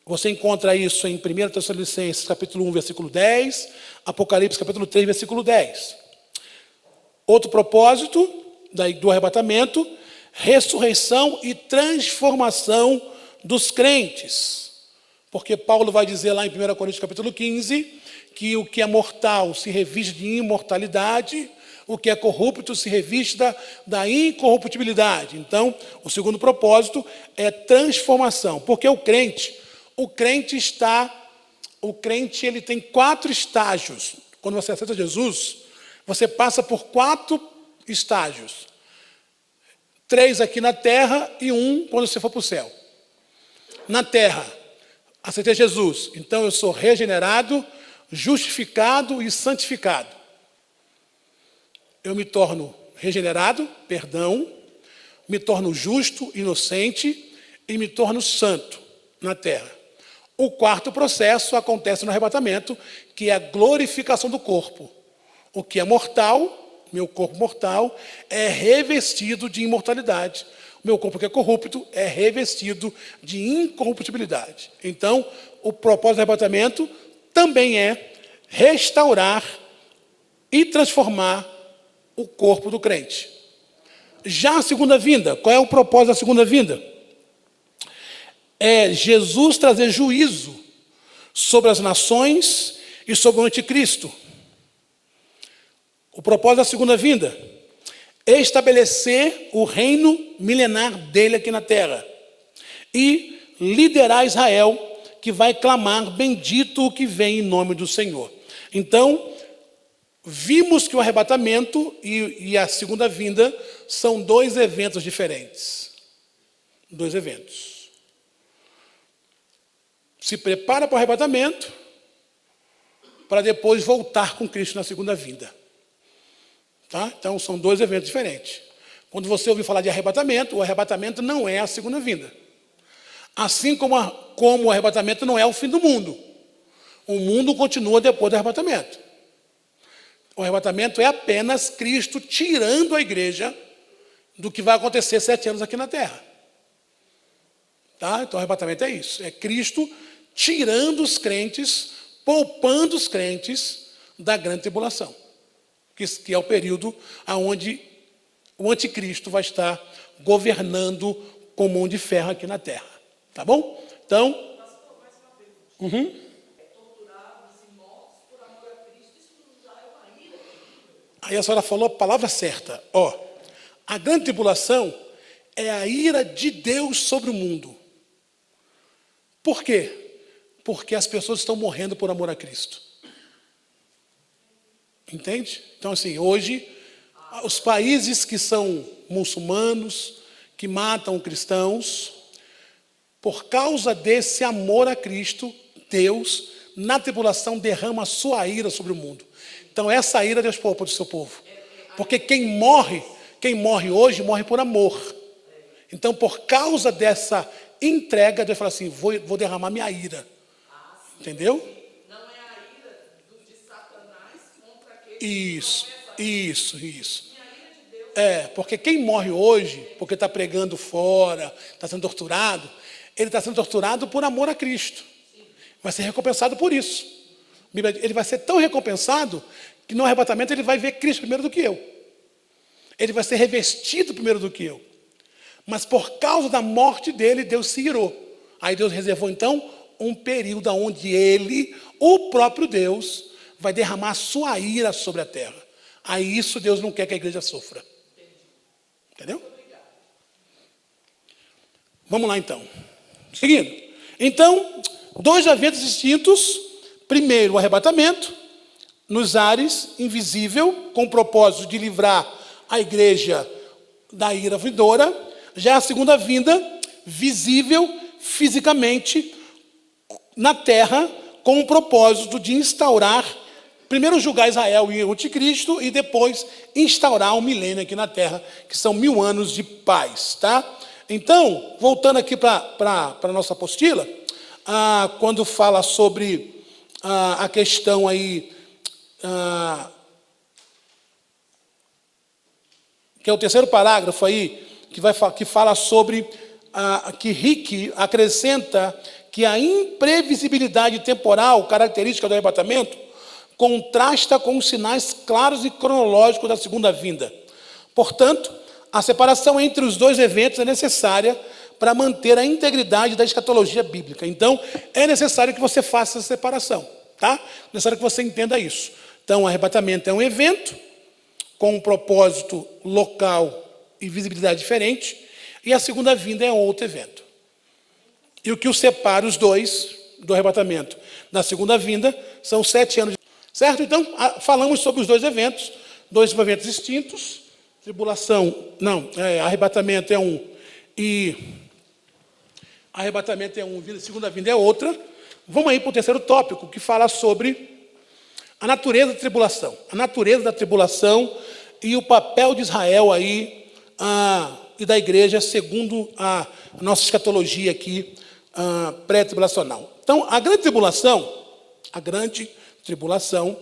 S1: Você encontra isso em 1 Tessalonicenses, capítulo 1, versículo 10, Apocalipse, capítulo 3, versículo 10. Outro propósito do arrebatamento ressurreição e transformação dos crentes. Porque Paulo vai dizer lá em 1 Coríntios capítulo 15, que o que é mortal se reviste de imortalidade, o que é corrupto se reviste da incorruptibilidade. Então, o segundo propósito é transformação. Porque o crente ele tem 4 estágios. Quando você aceita Jesus, você passa por 4 estágios. 3 aqui na terra e 1 quando você for para o céu. Na terra, aceitei Jesus. Então eu sou regenerado, justificado e santificado. Eu me torno regenerado, perdão, me torno justo, inocente e me torno santo na terra. O 4º processo acontece no arrebatamento, que é a glorificação do corpo. O que é mortal, meu corpo mortal, é revestido de imortalidade. O meu corpo que é corrupto é revestido de incorruptibilidade. Então, o propósito do arrebatamento também é restaurar e transformar o corpo do crente. Já a segunda vinda, qual é o propósito da segunda vinda? É Jesus trazer juízo sobre as nações e sobre o anticristo. O propósito da segunda vinda é estabelecer o reino milenar dele aqui na terra e liderar Israel, que vai clamar bendito o que vem em nome do Senhor. Então, vimos que o arrebatamento e a segunda vinda são 2 eventos diferentes. 2 eventos. Se prepara para o arrebatamento, para depois voltar com Cristo na segunda vinda. Tá? Então, são 2 eventos diferentes. Quando você ouvir falar de arrebatamento, o arrebatamento não é a segunda vinda. Assim como o arrebatamento não é o fim do mundo. O mundo continua depois do arrebatamento. O arrebatamento é apenas Cristo tirando a igreja do que vai acontecer 7 anos aqui na terra. Tá? Então, o arrebatamento é isso. É Cristo tirando os crentes, poupando os crentes da grande tribulação. Que é o período onde o anticristo vai estar governando com mão de ferro aqui na terra. Tá bom? Então...
S2: Torturados e mortos por amor a Cristo, isso já é uma ira.
S1: Aí a senhora falou a palavra certa. A grande tribulação é a ira de Deus sobre o mundo. Por quê? Porque as pessoas estão morrendo por amor a Cristo. Entende? Então, assim, hoje, os países que são muçulmanos, que matam cristãos, por causa desse amor a Cristo, Deus, na tribulação, derrama a sua ira sobre o mundo. Então, essa ira Deus poupa do seu povo. Porque quem morre hoje, morre por amor. Então, por causa dessa entrega, Deus fala assim, vou derramar minha ira. Entendeu?
S2: Não é a ira de Satanás contra aquele
S1: Isso.
S2: E a ira de Deus.
S1: Porque quem morre hoje, porque está pregando fora, está sendo torturado, ele está sendo torturado por amor a Cristo. Vai ser recompensado por isso. Ele vai ser tão recompensado que no arrebatamento ele vai ver Cristo primeiro do que eu. Ele vai ser revestido primeiro do que eu. Mas por causa da morte dele, Deus se irou. Aí Deus reservou então um período onde ele, o próprio Deus, vai derramar a sua ira sobre a terra. Aí isso Deus não quer que a igreja sofra. Entendeu? Vamos lá então. Seguindo. Então, 2 eventos distintos. Primeiro, o arrebatamento, nos ares, invisível, com o propósito de livrar a igreja da ira vindoura. Já a segunda vinda, visível, fisicamente, na terra, com o propósito de instaurar, primeiro julgar Israel e o anticristo, e depois instaurar um milênio aqui na terra, que são 1000 anos de paz. Tá? Então, voltando aqui para a nossa apostila, quando fala sobre a questão aí, que é o 3º parágrafo aí, que fala sobre que Rick acrescenta que a imprevisibilidade temporal, característica do arrebatamento, contrasta com os sinais claros e cronológicos da segunda vinda. Portanto, A separação entre os dois eventos é necessária para manter a integridade da escatologia bíblica. Então, é necessário que você faça essa separação, tá? É necessário que você entenda isso. Então, o arrebatamento é um evento com um propósito local e visibilidade diferente, e a segunda vinda é outro evento. E o que os separa os dois do arrebatamento da segunda vinda são 7 anos. Certo? Então, falamos sobre os dois eventos distintos. Arrebatamento é um e segunda vinda é outra. Vamos aí para o terceiro tópico, que fala sobre a natureza da tribulação. A natureza da tribulação e o papel de Israel aí e da igreja segundo a nossa escatologia aqui pré-tribulacional. Então, a grande tribulação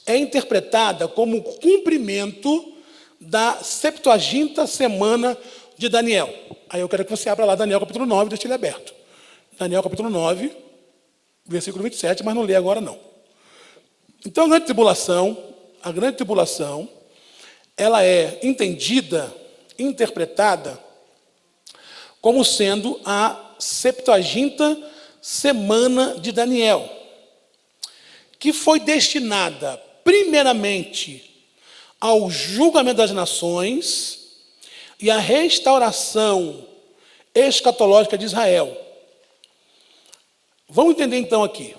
S1: é interpretada como cumprimento da 70ª semana de Daniel. Aí eu quero que você abra lá Daniel capítulo 9 e deixe ele aberto. Daniel capítulo 9, versículo 27, mas não lê agora não. Então, a grande tribulação, ela é interpretada como sendo a 70ª semana de Daniel, que foi destinada primeiramente ao julgamento das nações e à restauração escatológica de Israel. Vamos entender então aqui.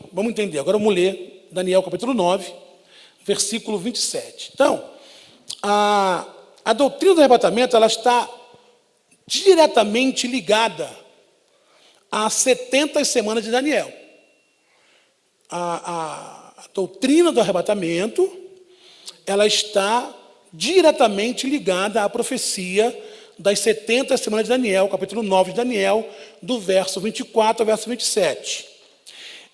S1: Agora vamos ler Daniel capítulo 9, versículo 27. Então, a doutrina do arrebatamento ela está diretamente ligada às 70 semanas de Daniel. A doutrina do arrebatamento ela está diretamente ligada à profecia das 70 semanas de Daniel, capítulo 9 de Daniel, do verso 24 ao verso 27.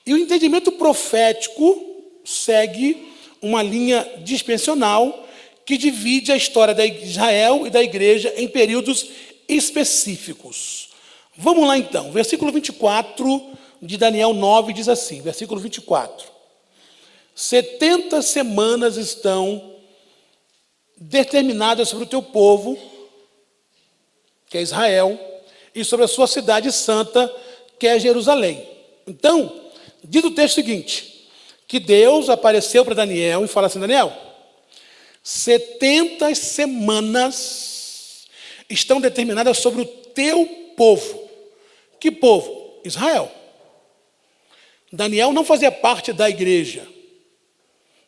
S1: E o entendimento profético segue uma linha dispensional que divide a história de Israel e da igreja em períodos específicos. Vamos lá então, versículo 24 de Daniel 9 diz assim, versículo 24. 70 semanas estão determinadas sobre o teu povo, que é Israel, e sobre a sua cidade santa, que é Jerusalém. Então, diz o texto seguinte, que Deus apareceu para Daniel e fala assim, Daniel, 70 semanas estão determinadas sobre o teu povo. Que povo? Israel. Daniel não fazia parte da igreja.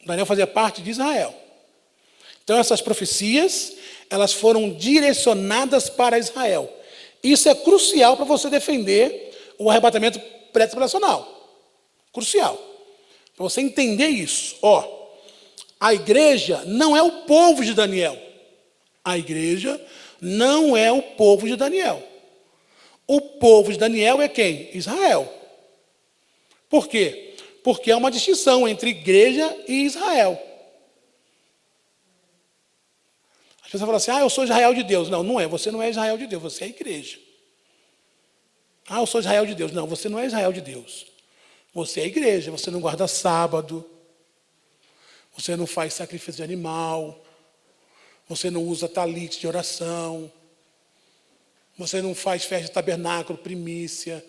S1: Daniel fazia parte de Israel. Então, essas profecias, elas foram direcionadas para Israel. Isso é crucial para você defender o arrebatamento pré-tribulacional. Crucial. Para você entender isso. A igreja não é o povo de Daniel. A igreja não é o povo de Daniel. O povo de Daniel é quem? Israel. Por quê? Porque há uma distinção entre igreja e Israel. As pessoas falam assim, eu sou Israel de Deus. Não, não é. Você não é Israel de Deus, você é igreja. Eu sou Israel de Deus. Não, você não é Israel de Deus. Você é igreja, você não guarda sábado. Você não faz sacrifício de animal. Você não usa talite de oração. Você não faz festa de tabernáculo, primícia,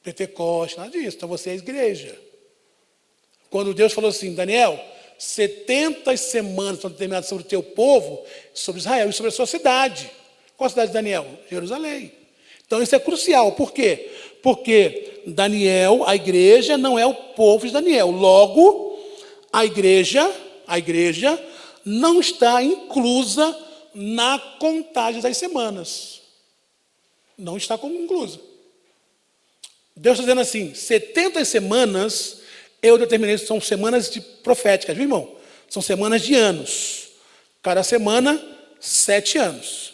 S1: Pentecoste, nada disso. Então você é igreja. Quando Deus falou assim, Daniel, 70 semanas estão determinadas sobre o teu povo, sobre Israel e sobre a sua cidade. Qual a cidade de Daniel? Jerusalém. Então isso é crucial. Por quê? Porque Daniel, a igreja, não é o povo de Daniel. Logo, a igreja não está inclusa na contagem das semanas. Não está inclusa. Deus está dizendo assim, 70 semanas, eu determinei, são semanas proféticas, viu, irmão? São semanas de anos. Cada semana, 7 anos.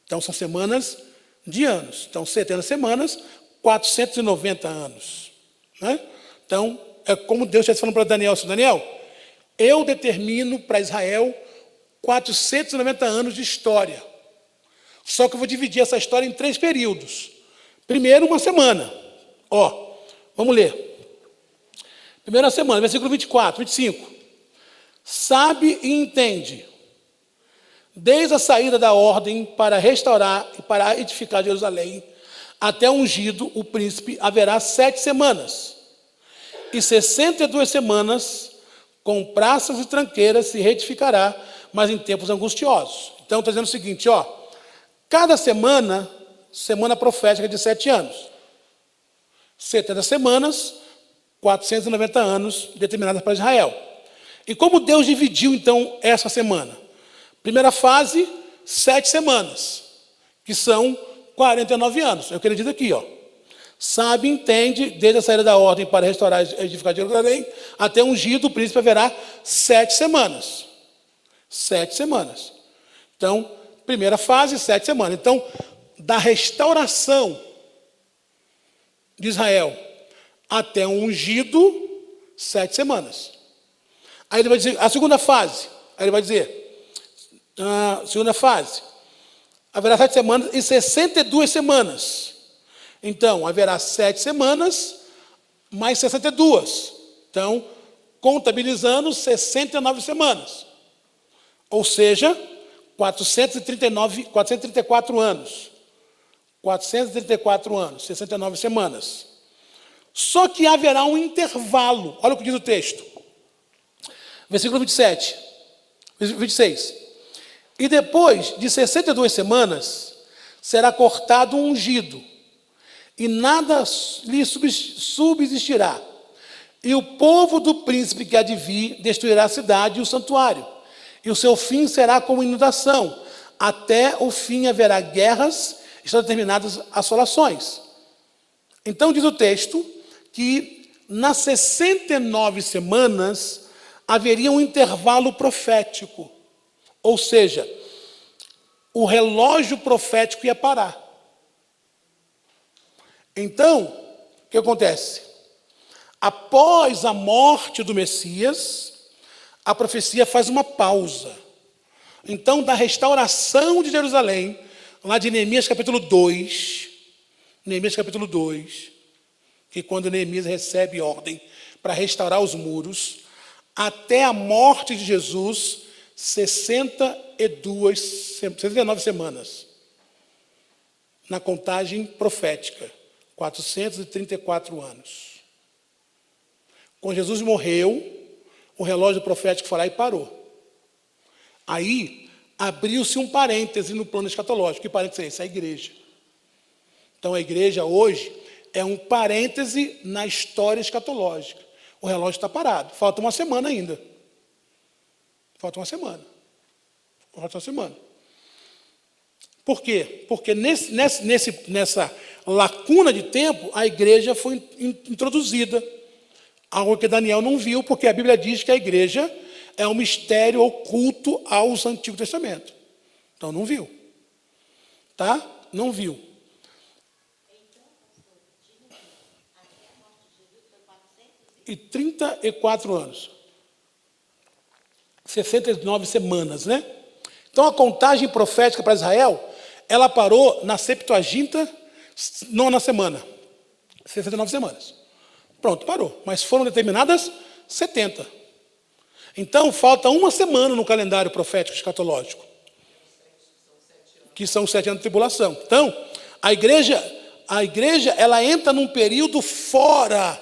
S1: Então, são semanas de anos. Então, 70 semanas, 490 anos. Né? Então, é como Deus está falando para Daniel, assim, Daniel, eu determino para Israel 490 anos de história. Só que eu vou dividir essa história em 3 períodos. Primeiro, uma semana. Vamos ler. Primeira semana, versículo 24, 25. Sabe e entende. desde a saída da ordem para restaurar e para edificar Jerusalém, até ungido o príncipe, haverá 7 semanas. E 62 semanas, com praças e tranqueiras, se reedificará, mas em tempos angustiosos. Então, está dizendo o seguinte, cada semana, semana profética de 7 anos. 70 semanas, 490 anos, determinadas para Israel. E como Deus dividiu, então, essa semana? Primeira fase, 7 semanas, que são 49 anos. É o que ele diz aqui, Sabe, entende, desde a saída da ordem para restaurar e edificar Jerusalém, até ungido, o príncipe haverá 7 semanas. 7 semanas. Então, primeira fase, 7 semanas. Então, da restauração de Israel até o ungido, 7 semanas. Aí ele vai dizer, a segunda fase, aí ele vai dizer, segunda fase, haverá 7 semanas e 62 semanas. Então, haverá 7 semanas, mais 62. Então, contabilizando 69 semanas. Ou seja, 434 anos. 434 anos, 69 semanas. Só que haverá um intervalo. Olha o que diz o texto. Versículo 27. 26. E depois de 62 semanas, será cortado um ungido, e nada lhe subsistirá. E o povo do príncipe que há de vir destruirá a cidade e o santuário. E o seu fim será como inundação. Até o fim haverá guerras, estão determinadas assolações. Então diz o texto que nas 69 semanas haveria um intervalo profético. Ou seja, o relógio profético ia parar. Então, o que acontece? Após a morte do Messias, a profecia faz uma pausa. Então, da restauração de Jerusalém, lá de Neemias capítulo 2, que quando Neemias recebe ordem para restaurar os muros, até a morte de Jesus, 69 semanas. Na contagem profética, 434 anos. Quando Jesus morreu, o relógio profético foi lá e parou. Aí, abriu-se um parêntese no plano escatológico. Que parêntese é esse? A igreja. Então, a igreja hoje é um parêntese na história escatológica. O relógio está parado. Falta uma semana ainda. Falta uma semana. Por quê? Porque nessa lacuna de tempo, a igreja foi introduzida. Algo que Daniel não viu, porque a Bíblia diz que a igreja é um mistério oculto aos Antigo Testamento. Então, não viu. Tá? Não viu. E 34 anos. 69 semanas, né? Então, a contagem profética para Israel, ela parou na 79ª semana. 69 semanas. Pronto, parou. Mas foram determinadas 70. Então, falta uma semana no calendário profético escatológico. Que são os 7 anos de tribulação. Então, a igreja, ela entra num período fora.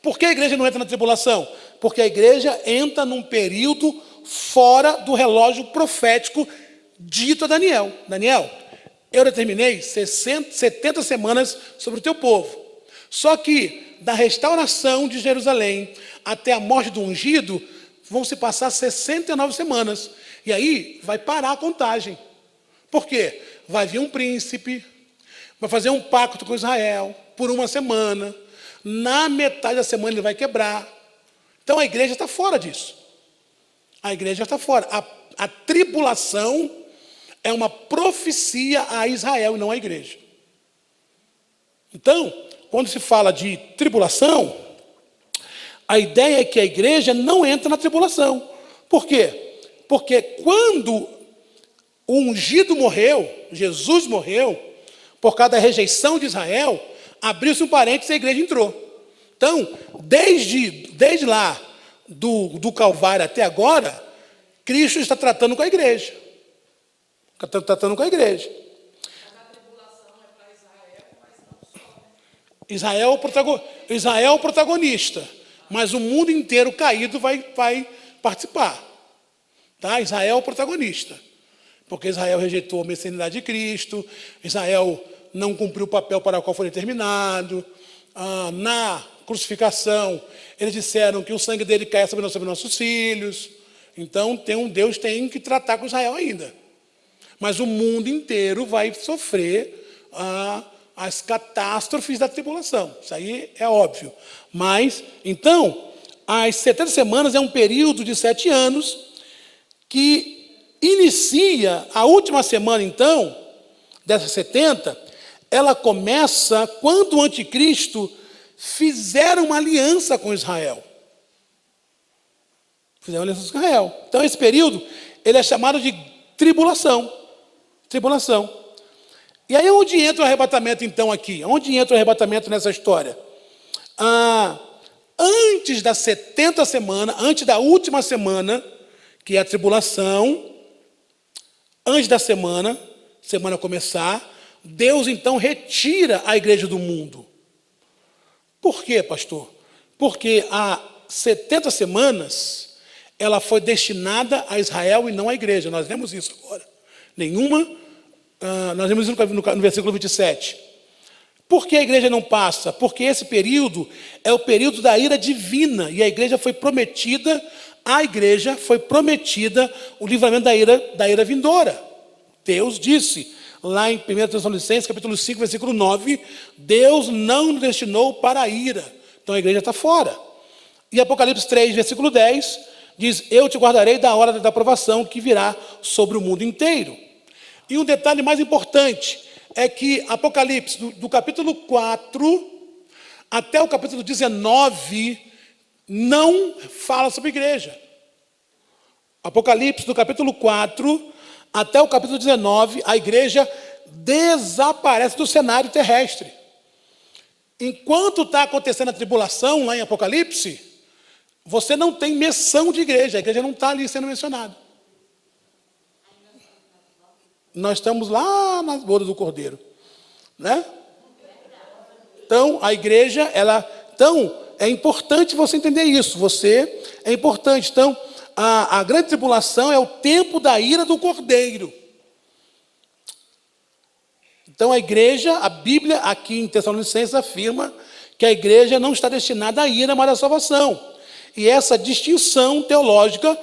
S1: Por que a igreja não entra na tribulação? Porque a igreja entra num período fora do relógio profético dito a Daniel. Daniel, eu determinei 70 semanas sobre o teu povo. Só que da restauração de Jerusalém até a morte do ungido, vão se passar 69 semanas. E aí vai parar a contagem. Por quê? Vai vir um príncipe, vai fazer um pacto com Israel por uma semana. Na metade da semana ele vai quebrar. Então a igreja está fora disso. A igreja está fora. A tribulação é uma profecia a Israel e não à igreja. Então, quando se fala de tribulação, a ideia é que a igreja não entra na tribulação. Por quê? Porque quando o ungido morreu, Jesus morreu, por causa da rejeição de Israel, abriu-se um parênteses e a igreja entrou. Então, desde lá, do Calvário até agora, Cristo está tratando com a igreja. Está tratando com a igreja.
S2: Mas a tribulação é para Israel, mas não só, né?
S1: Israel é o protagonista, mas o mundo inteiro caído vai participar. Tá? Israel é o protagonista, porque Israel rejeitou a messianidade de Cristo, Israel não cumpriu o papel para o qual foi determinado. Na crucificação, eles disseram que o sangue dele caia sobre nossos filhos. Então, Deus tem que tratar com Israel ainda. Mas o mundo inteiro vai sofrer as catástrofes da tribulação. Isso aí é óbvio. Mas, então, as 70 semanas é um período de 7 anos que inicia a última semana, então, dessas 70, ela começa quando o anticristo fizer uma aliança com Israel. Fizeram uma aliança com Israel. Então, esse período, ele é chamado de tribulação. Tribulação. E aí, onde entra o arrebatamento, então, aqui? Onde entra o arrebatamento nessa história? Antes das 70 semanas, antes da última semana, que é a tribulação, antes da semana começar, Deus, então, retira a igreja do mundo. Por quê, pastor? Porque há 70 semanas, ela foi destinada a Israel e não à igreja. Nós lemos isso agora. Nós lemos isso no versículo 27. Por que a igreja não passa? Porque esse período é o período da ira divina, e a igreja foi prometida, o livramento da ira vindoura. Deus disse, lá em 1 Tessalonicenses, capítulo 5, versículo 9, Deus não nos destinou para a ira. Então a igreja está fora. E Apocalipse 3, versículo 10, diz, eu te guardarei da hora da provação que virá sobre o mundo inteiro. E um detalhe mais importante é que Apocalipse, do capítulo 4 até o capítulo 19, não fala sobre igreja. Apocalipse, do capítulo 4 até o capítulo 19, a igreja desaparece do cenário terrestre. Enquanto está acontecendo a tribulação, lá em Apocalipse, você não tem menção de igreja, a igreja não está ali sendo mencionada. Nós estamos lá na boda do Cordeiro, né? Então, a igreja, então, é importante você entender isso, é importante. Então, a grande tribulação é o tempo da ira do Cordeiro. Então, a igreja, a Bíblia, aqui em Tessalonicenses, afirma que a igreja não está destinada à ira, mas à salvação. E essa distinção teológica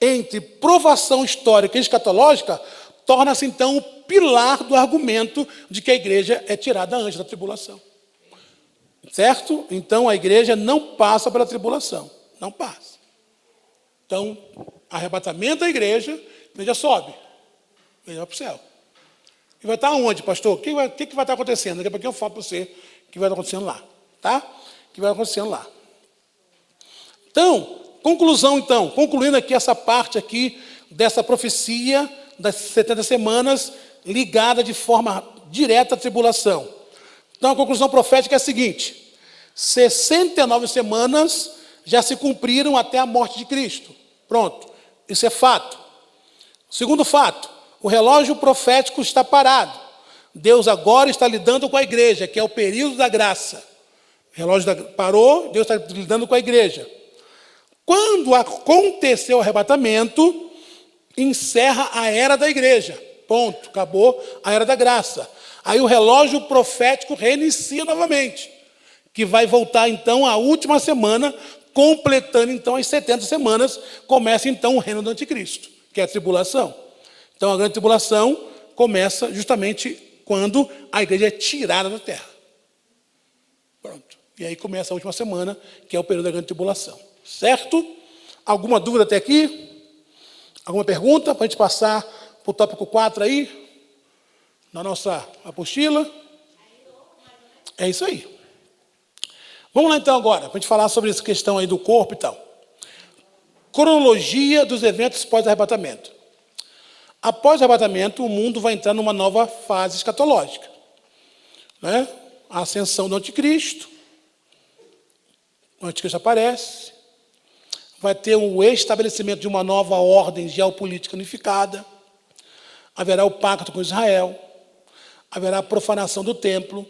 S1: entre provação histórica e escatológica torna-se, então, o pilar do argumento de que a igreja é tirada antes da tribulação. Certo? Então, a igreja não passa pela tribulação. Não passa. Então, arrebatamento da igreja, a igreja sobe. A igreja vai para o céu. E vai estar onde, pastor? O que vai estar acontecendo? Daqui a pouquinho eu falo para você o que vai estar acontecendo lá. Tá? O que vai acontecendo lá. Então, concluindo aqui essa parte aqui dessa profecia das 70 semanas ligada de forma direta à tribulação. Então, a conclusão profética é a seguinte: 69 semanas já se cumpriram até a morte de Cristo. Pronto, isso é fato. Segundo fato, o relógio profético está parado. Deus agora está lidando com a igreja, que é o período da graça. O relógio parou, Deus está lidando com a igreja. Quando aconteceu o arrebatamento, encerra a era da igreja. Ponto, acabou a era da graça. Aí o relógio profético reinicia novamente, que vai voltar então à última semana, completando então as 70 semanas, começa então o reino do anticristo, que é a tribulação. Então a grande tribulação começa justamente quando a igreja é tirada da terra. Pronto. E aí começa a última semana, que é o período da grande tribulação. Certo? Alguma dúvida até aqui? Alguma pergunta para a gente passar para o tópico 4 aí? Na nossa apostila? É isso aí. Vamos lá então agora, para a gente falar sobre essa questão aí do corpo e tal. Cronologia dos eventos pós-arrebatamento. Após o arrebatamento, o mundo vai entrar numa nova fase escatológica. Né? A ascensão do anticristo. O anticristo aparece. Vai ter o estabelecimento de uma nova ordem geopolítica unificada. haverá o pacto com Israel, haverá a profanação do templo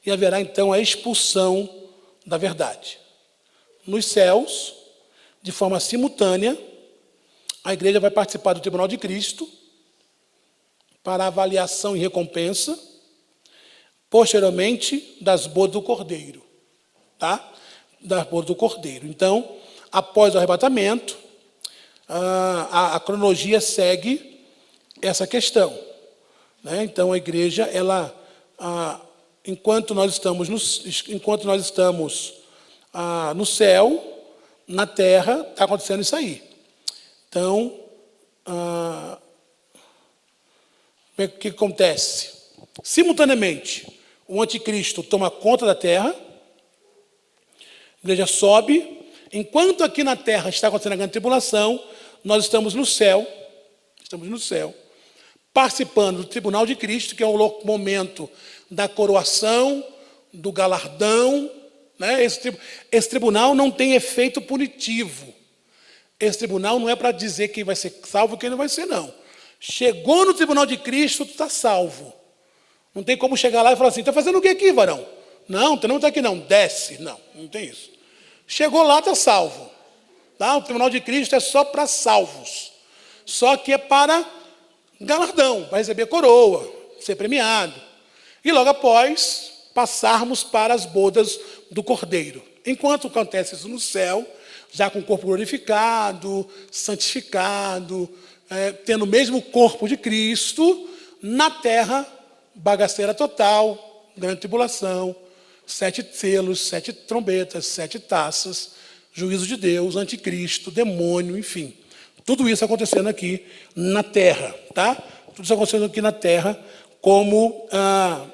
S1: e haverá então a expulsão da verdade. Nos céus, de forma simultânea, a igreja vai participar do tribunal de Cristo para avaliação e recompensa, posteriormente das bodas do Cordeiro, tá? Das bodas do Cordeiro. Então, após o arrebatamento, a cronologia segue essa questão, né? Então, a igreja, ela, enquanto nós estamos no céu, na terra, está acontecendo isso aí. Então, o que acontece? Simultaneamente, o anticristo toma conta da terra, a igreja sobe, enquanto aqui na terra está acontecendo a grande tribulação, nós estamos no céu, participando do tribunal de Cristo, que é o momento da coroação, do galardão, né? Esse tribunal não tem efeito punitivo. Esse tribunal não é para dizer quem vai ser salvo e quem não vai ser, não. Chegou no tribunal de Cristo, tu está salvo. Não tem como chegar lá e falar assim, está fazendo o que aqui, varão? Não, tu não está aqui não, desce. Não, não tem isso. Chegou lá, está salvo. Tá? O tribunal de Cristo é só para salvos. Só que é para galardão, para receber coroa, ser premiado. E logo após, passarmos para as bodas do Cordeiro. Enquanto acontece isso no céu, já com o corpo glorificado, santificado, tendo o mesmo corpo de Cristo, na terra, bagaceira total, grande tribulação, 7 selos, 7 trombetas, 7 taças, juízo de Deus, anticristo, demônio, enfim. Tudo isso acontecendo aqui na terra, tá? Tudo isso acontecendo aqui na terra, como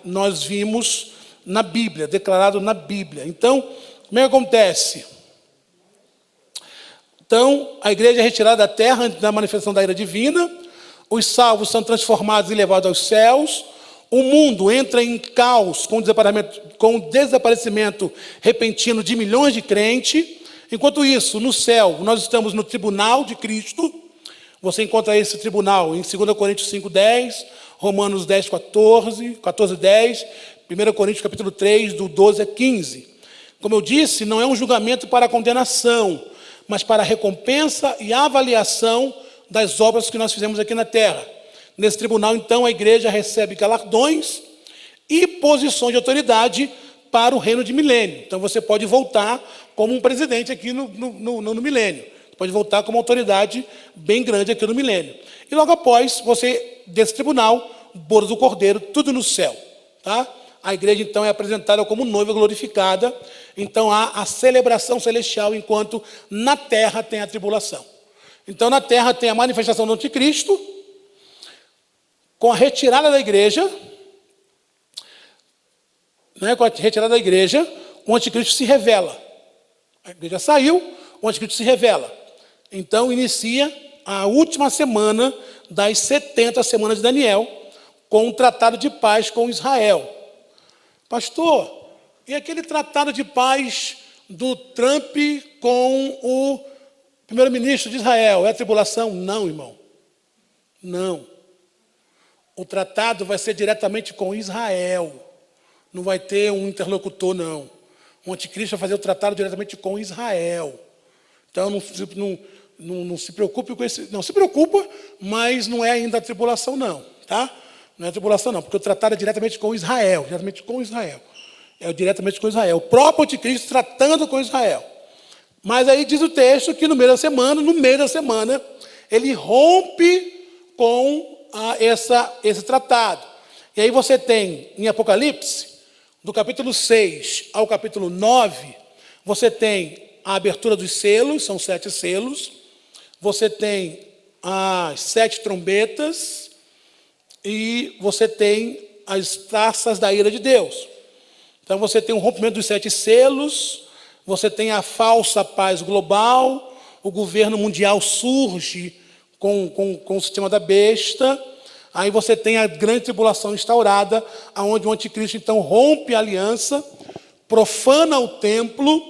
S1: nós vimos na Bíblia, declarado na Bíblia. Então, como é que acontece? Então, a igreja é retirada da terra antes da manifestação da ira divina, os salvos são transformados e levados aos céus, o mundo entra em caos com o desaparecimento repentino de milhões de crentes. Enquanto isso, no céu, nós estamos no tribunal de Cristo. Você encontra esse tribunal em 2 Coríntios 5:10, Romanos 10:14, 14:10, 1 Coríntios capítulo 3, do 12 a 15. Como eu disse, não é um julgamento para condenação, mas para a recompensa e avaliação das obras que nós fizemos aqui na terra. Nesse tribunal, então, a igreja recebe galardões e posições de autoridade para o reino de milênio. Então, você pode voltar como um presidente aqui no milênio. Pode voltar como autoridade bem grande aqui no milênio. E logo após, você, desse tribunal, bodas do Cordeiro, tudo no céu. Tá? A igreja, então, é apresentada como noiva glorificada. Então, há a celebração celestial, enquanto na terra tem a tribulação. Então, na terra tem a manifestação do anticristo, com a retirada da igreja, né, com a retirada da igreja, o anticristo se revela. A igreja saiu, o anticristo se revela. Então, inicia a última semana das 70 semanas de Daniel, com um tratado de paz com Israel. Pastor, e aquele tratado de paz do Trump com o primeiro-ministro de Israel? É a tribulação? Não, irmão. Não. O tratado vai ser diretamente com Israel. Não vai ter um interlocutor, não. O anticristo vai fazer o tratado diretamente com Israel. Então, não se preocupe com esse... Não, se preocupa, mas não é ainda a tribulação, não. Tá? Não é a tribulação, não. Porque o tratado é diretamente com Israel. Diretamente com Israel. É diretamente com Israel. O próprio anticristo tratando com Israel. Mas aí diz o texto que no meio da semana, ele rompe com esse tratado. E aí você tem, em Apocalipse, do capítulo 6 ao capítulo 9, você tem a abertura dos selos, são 7 selos, você tem as 7 trombetas e você tem as taças da ira de Deus. Então você tem o rompimento dos 7 selos, você tem a falsa paz global, o governo mundial surge com o sistema da besta. Aí você tem a grande tribulação instaurada, onde o anticristo, então, rompe a aliança, profana o templo.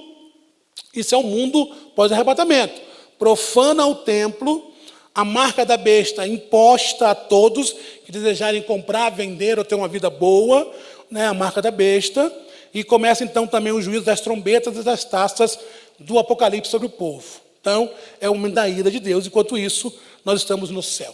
S1: Isso é o mundo pós-arrebatamento. Profana o templo, a marca da besta imposta a todos que desejarem comprar, vender ou ter uma vida boa, né, a marca da besta, e começa então também o juízo das trombetas e das taças do Apocalipse sobre o povo. Então, é o momento da ira de Deus, enquanto isso, nós estamos no céu.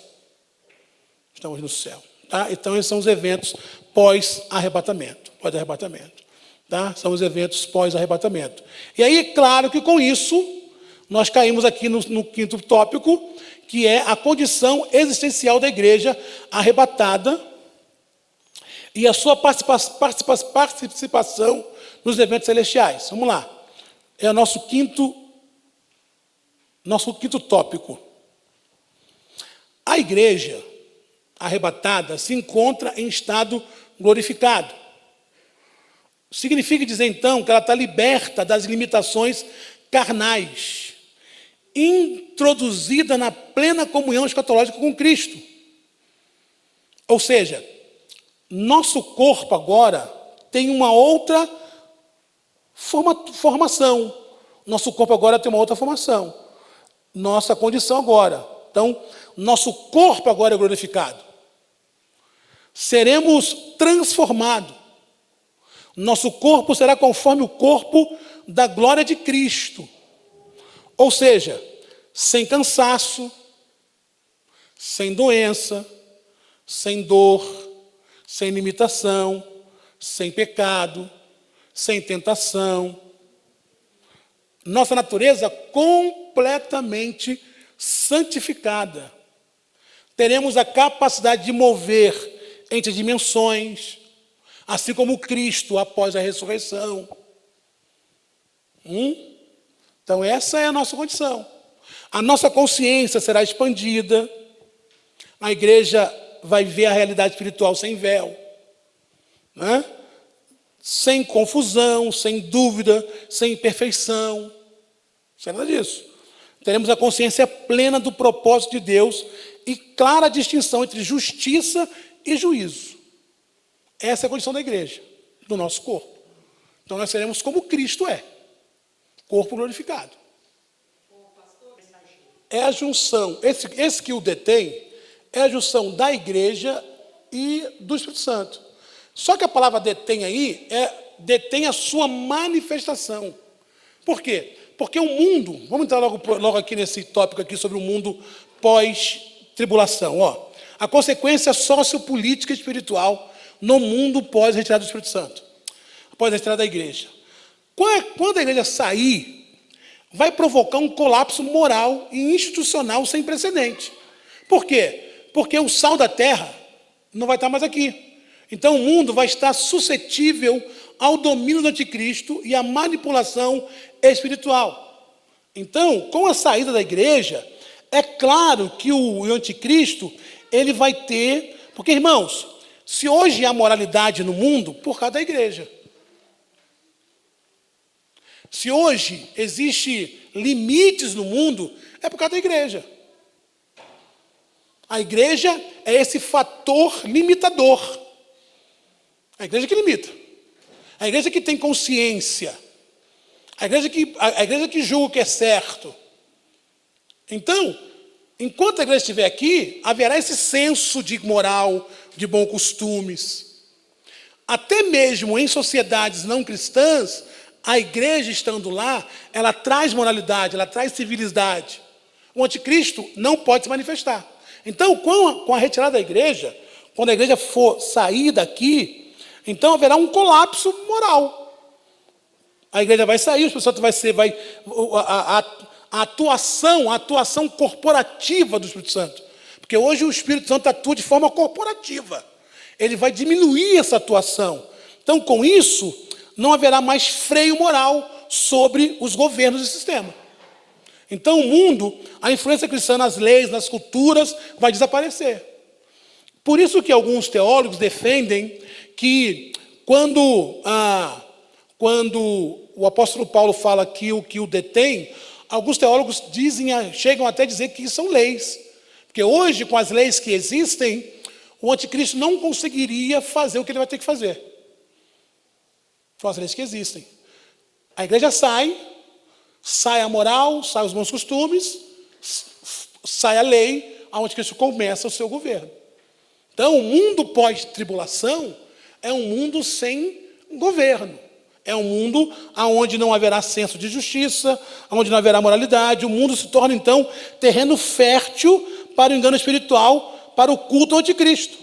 S1: Estamos no céu. Tá? Então, esses são os eventos pós-arrebatamento. Pós-arrebatamento. Tá? São os eventos pós-arrebatamento. E aí, claro que com isso, nós caímos aqui no quinto tópico, que é a condição existencial da igreja arrebatada e a sua participação nos eventos celestiais. Vamos lá. É o nosso quinto tópico. A igreja arrebatada se encontra em estado glorificado. Significa dizer, então, que ela está liberta das limitações carnais, introduzida na plena comunhão escatológica com Cristo. Ou seja, nosso corpo agora tem uma outra formação. Nosso corpo agora tem uma outra formação. Nossa condição agora. Então, nosso corpo agora é glorificado. Seremos transformados. Nosso corpo será conforme o corpo da glória de Cristo. Ou seja, sem cansaço, sem doença, sem dor, sem limitação, sem pecado, sem tentação. Nossa natureza completamente santificada. Teremos a capacidade de mover entre dimensões, assim como Cristo após a ressurreição. Então, essa é a nossa condição. A nossa consciência será expandida. A igreja vai ver a realidade espiritual sem véu, né? Sem confusão, sem dúvida, sem imperfeição. Não é nada disso. Teremos a consciência plena do propósito de Deus e clara distinção entre justiça e juízo. Essa é a condição da igreja, do nosso corpo. Então, nós seremos como Cristo é. Corpo glorificado. É a junção, esse que o detém, é a junção da igreja e do Espírito Santo. Só que a palavra detém aí, detém a sua manifestação. Por quê? Porque o mundo, vamos entrar logo aqui nesse tópico aqui sobre o mundo pós-tribulação. A consequência sociopolítica e espiritual no mundo pós-retirada do Espírito Santo. Após a retirada da igreja. Quando a igreja sair, vai provocar um colapso moral e institucional sem precedente. Por quê? Porque o sal da terra não vai estar mais aqui. Então o mundo vai estar suscetível ao domínio do anticristo e à manipulação espiritual. Então, com a saída da igreja, é claro que o anticristo, ele vai ter... Porque, irmãos, se hoje há moralidade no mundo, por causa da igreja. Se hoje existe limites no mundo, é por causa da igreja. A igreja é esse fator limitador. A igreja que limita. A igreja que tem consciência. A igreja que julga o que é certo. Então, enquanto a igreja estiver aqui, haverá esse senso de moral, de bons costumes. Até mesmo em sociedades não cristãs, a igreja estando lá, ela traz moralidade, ela traz civilidade. O anticristo não pode se manifestar. Então, com a retirada da igreja, quando a igreja for sair daqui, então haverá um colapso moral. A igreja vai sair, o Espírito Santo a atuação corporativa do Espírito Santo. Porque hoje o Espírito Santo atua de forma corporativa. Ele vai diminuir essa atuação. Então, com isso, não haverá mais freio moral sobre os governos do sistema. Então, o mundo, a influência cristã nas leis, nas culturas, vai desaparecer. Por isso que alguns teólogos defendem que quando o apóstolo Paulo fala que o detém, alguns teólogos chegam até a dizer que são leis. Porque hoje, com as leis que existem, o anticristo não conseguiria fazer o que ele vai ter que fazer. São as leis que existem. A igreja sai a moral, sai os bons costumes, sai a lei, onde Cristo começa o seu governo. Então, o mundo pós-tribulação é um mundo sem governo. É um mundo onde não haverá senso de justiça, onde não haverá moralidade. O mundo se torna, então, terreno fértil para o engano espiritual, para o culto ao anticristo.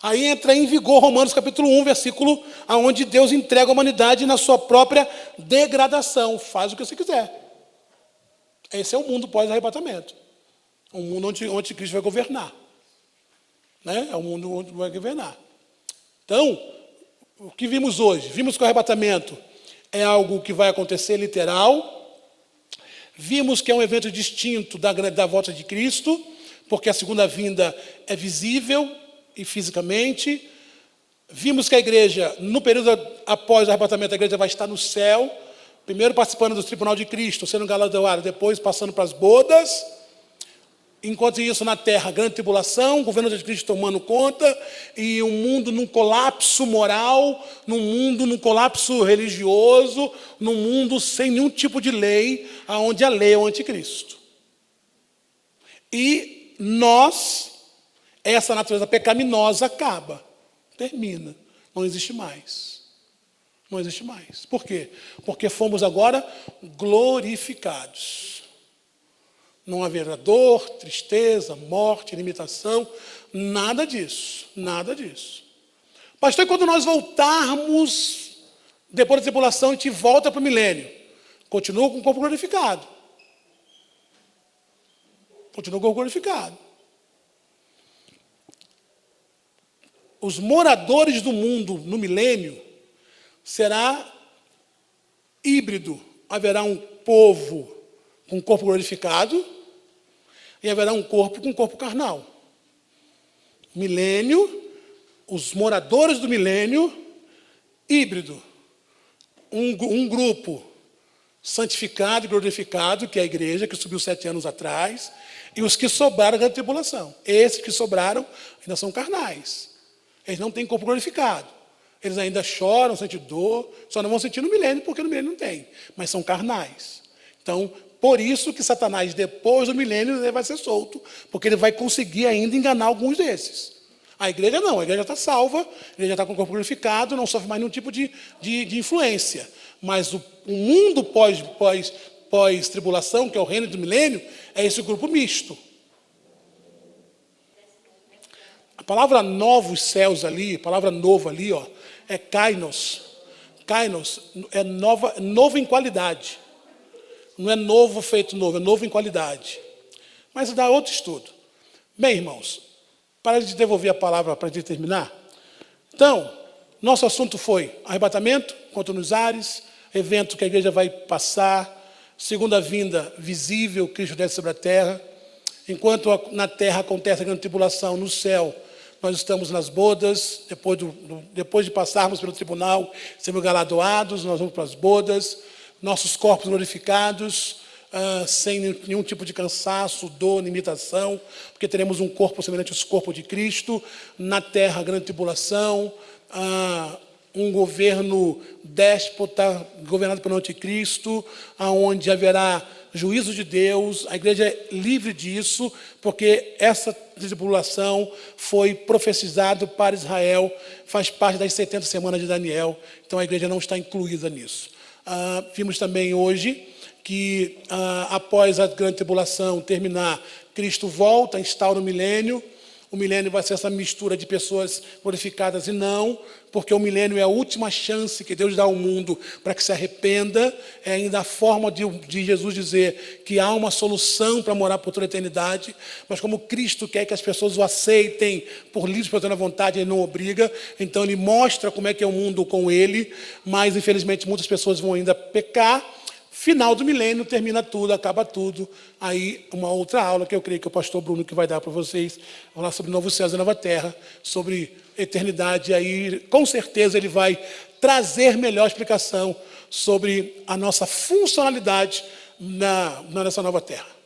S1: Aí entra em vigor Romanos capítulo 1, versículo onde Deus entrega a humanidade na sua própria degradação. Faz o que você quiser. Esse é o mundo pós-arrebatamento. Um mundo onde Cristo vai governar. Né? É o mundo onde vai governar. Então, o que vimos hoje? Vimos que o arrebatamento é algo que vai acontecer literal. Vimos que é um evento distinto da volta de Cristo, porque a segunda vinda é visível e fisicamente. Vimos que a igreja, no período após o arrebatamento, a igreja vai estar no céu, primeiro participando do tribunal de Cristo, sendo galardoada, depois passando para as bodas. Enquanto isso, na terra, grande tribulação, o governo de Cristo tomando conta, e um mundo num colapso moral, num mundo num colapso religioso, num mundo sem nenhum tipo de lei, onde a lei é o anticristo. E essa natureza pecaminosa acaba, termina, não existe mais. Não existe mais. Por quê? Porque fomos agora glorificados. Não haverá dor, tristeza, morte, limitação, nada disso, nada disso. Pastor, e quando nós voltarmos, depois da tribulação, a gente volta para o milênio? Continua com o corpo glorificado. Continua com o corpo glorificado. Os moradores do mundo no milênio será híbrido. Haverá um povo com corpo glorificado e haverá um corpo com corpo carnal. Milênio, os moradores do milênio, híbrido. Um grupo santificado e glorificado, que é a igreja, que subiu 7 anos atrás, e os que sobraram da tribulação. Esses que sobraram ainda são carnais. Eles não têm corpo glorificado. Eles ainda choram, sentem dor, só não vão sentir no milênio, porque no milênio não tem, mas são carnais. Então, por isso que Satanás, depois do milênio, ele vai ser solto, porque ele vai conseguir ainda enganar alguns desses. A igreja não, a igreja está salva, a igreja está com o corpo glorificado, não sofre mais nenhum tipo de influência. Mas o mundo pós-tribulação, que é o reino do milênio, é esse grupo misto. A palavra novos céus ali, a palavra novo ali, é kainos. Kainos é novo em qualidade. Não é novo feito novo, é novo em qualidade. Mas dá outro estudo. Bem, irmãos, para de devolver a palavra para a gente terminar. Então, nosso assunto foi arrebatamento, encontro nos ares, evento que a igreja vai passar, segunda vinda visível, Cristo desce sobre a terra. Enquanto na terra acontece a grande tribulação, no céu, nós estamos nas bodas, depois de passarmos pelo tribunal, sermos galardoados, nós vamos para as bodas, nossos corpos glorificados, sem nenhum tipo de cansaço, dor, limitação, porque teremos um corpo semelhante ao corpo de Cristo, na terra, grande tribulação, um governo déspota, governado pelo anticristo, onde haverá juízo de Deus. A igreja é livre disso, porque essa tribulação foi profetizado para Israel, faz parte das 70 semanas de Daniel, então a igreja não está incluída nisso. Vimos também hoje que após a grande tribulação terminar, Cristo volta, instaura o milênio. O milênio vai ser essa mistura de pessoas glorificadas e não, porque o milênio é a última chance que Deus dá ao mundo para que se arrependa. É ainda a forma de Jesus dizer que há uma solução para morar por toda a eternidade, mas como Cristo quer que as pessoas o aceitem por livre e espontânea vontade, ele não obriga. Então ele mostra como é que é o mundo com ele, mas infelizmente muitas pessoas vão ainda pecar. Final do milênio, termina tudo, acaba tudo. Aí, uma outra aula que eu creio que o pastor Bruno que vai dar para vocês, falar sobre novos céus e nova terra, sobre eternidade. Aí, com certeza, ele vai trazer melhor explicação sobre a nossa funcionalidade nessa nova terra.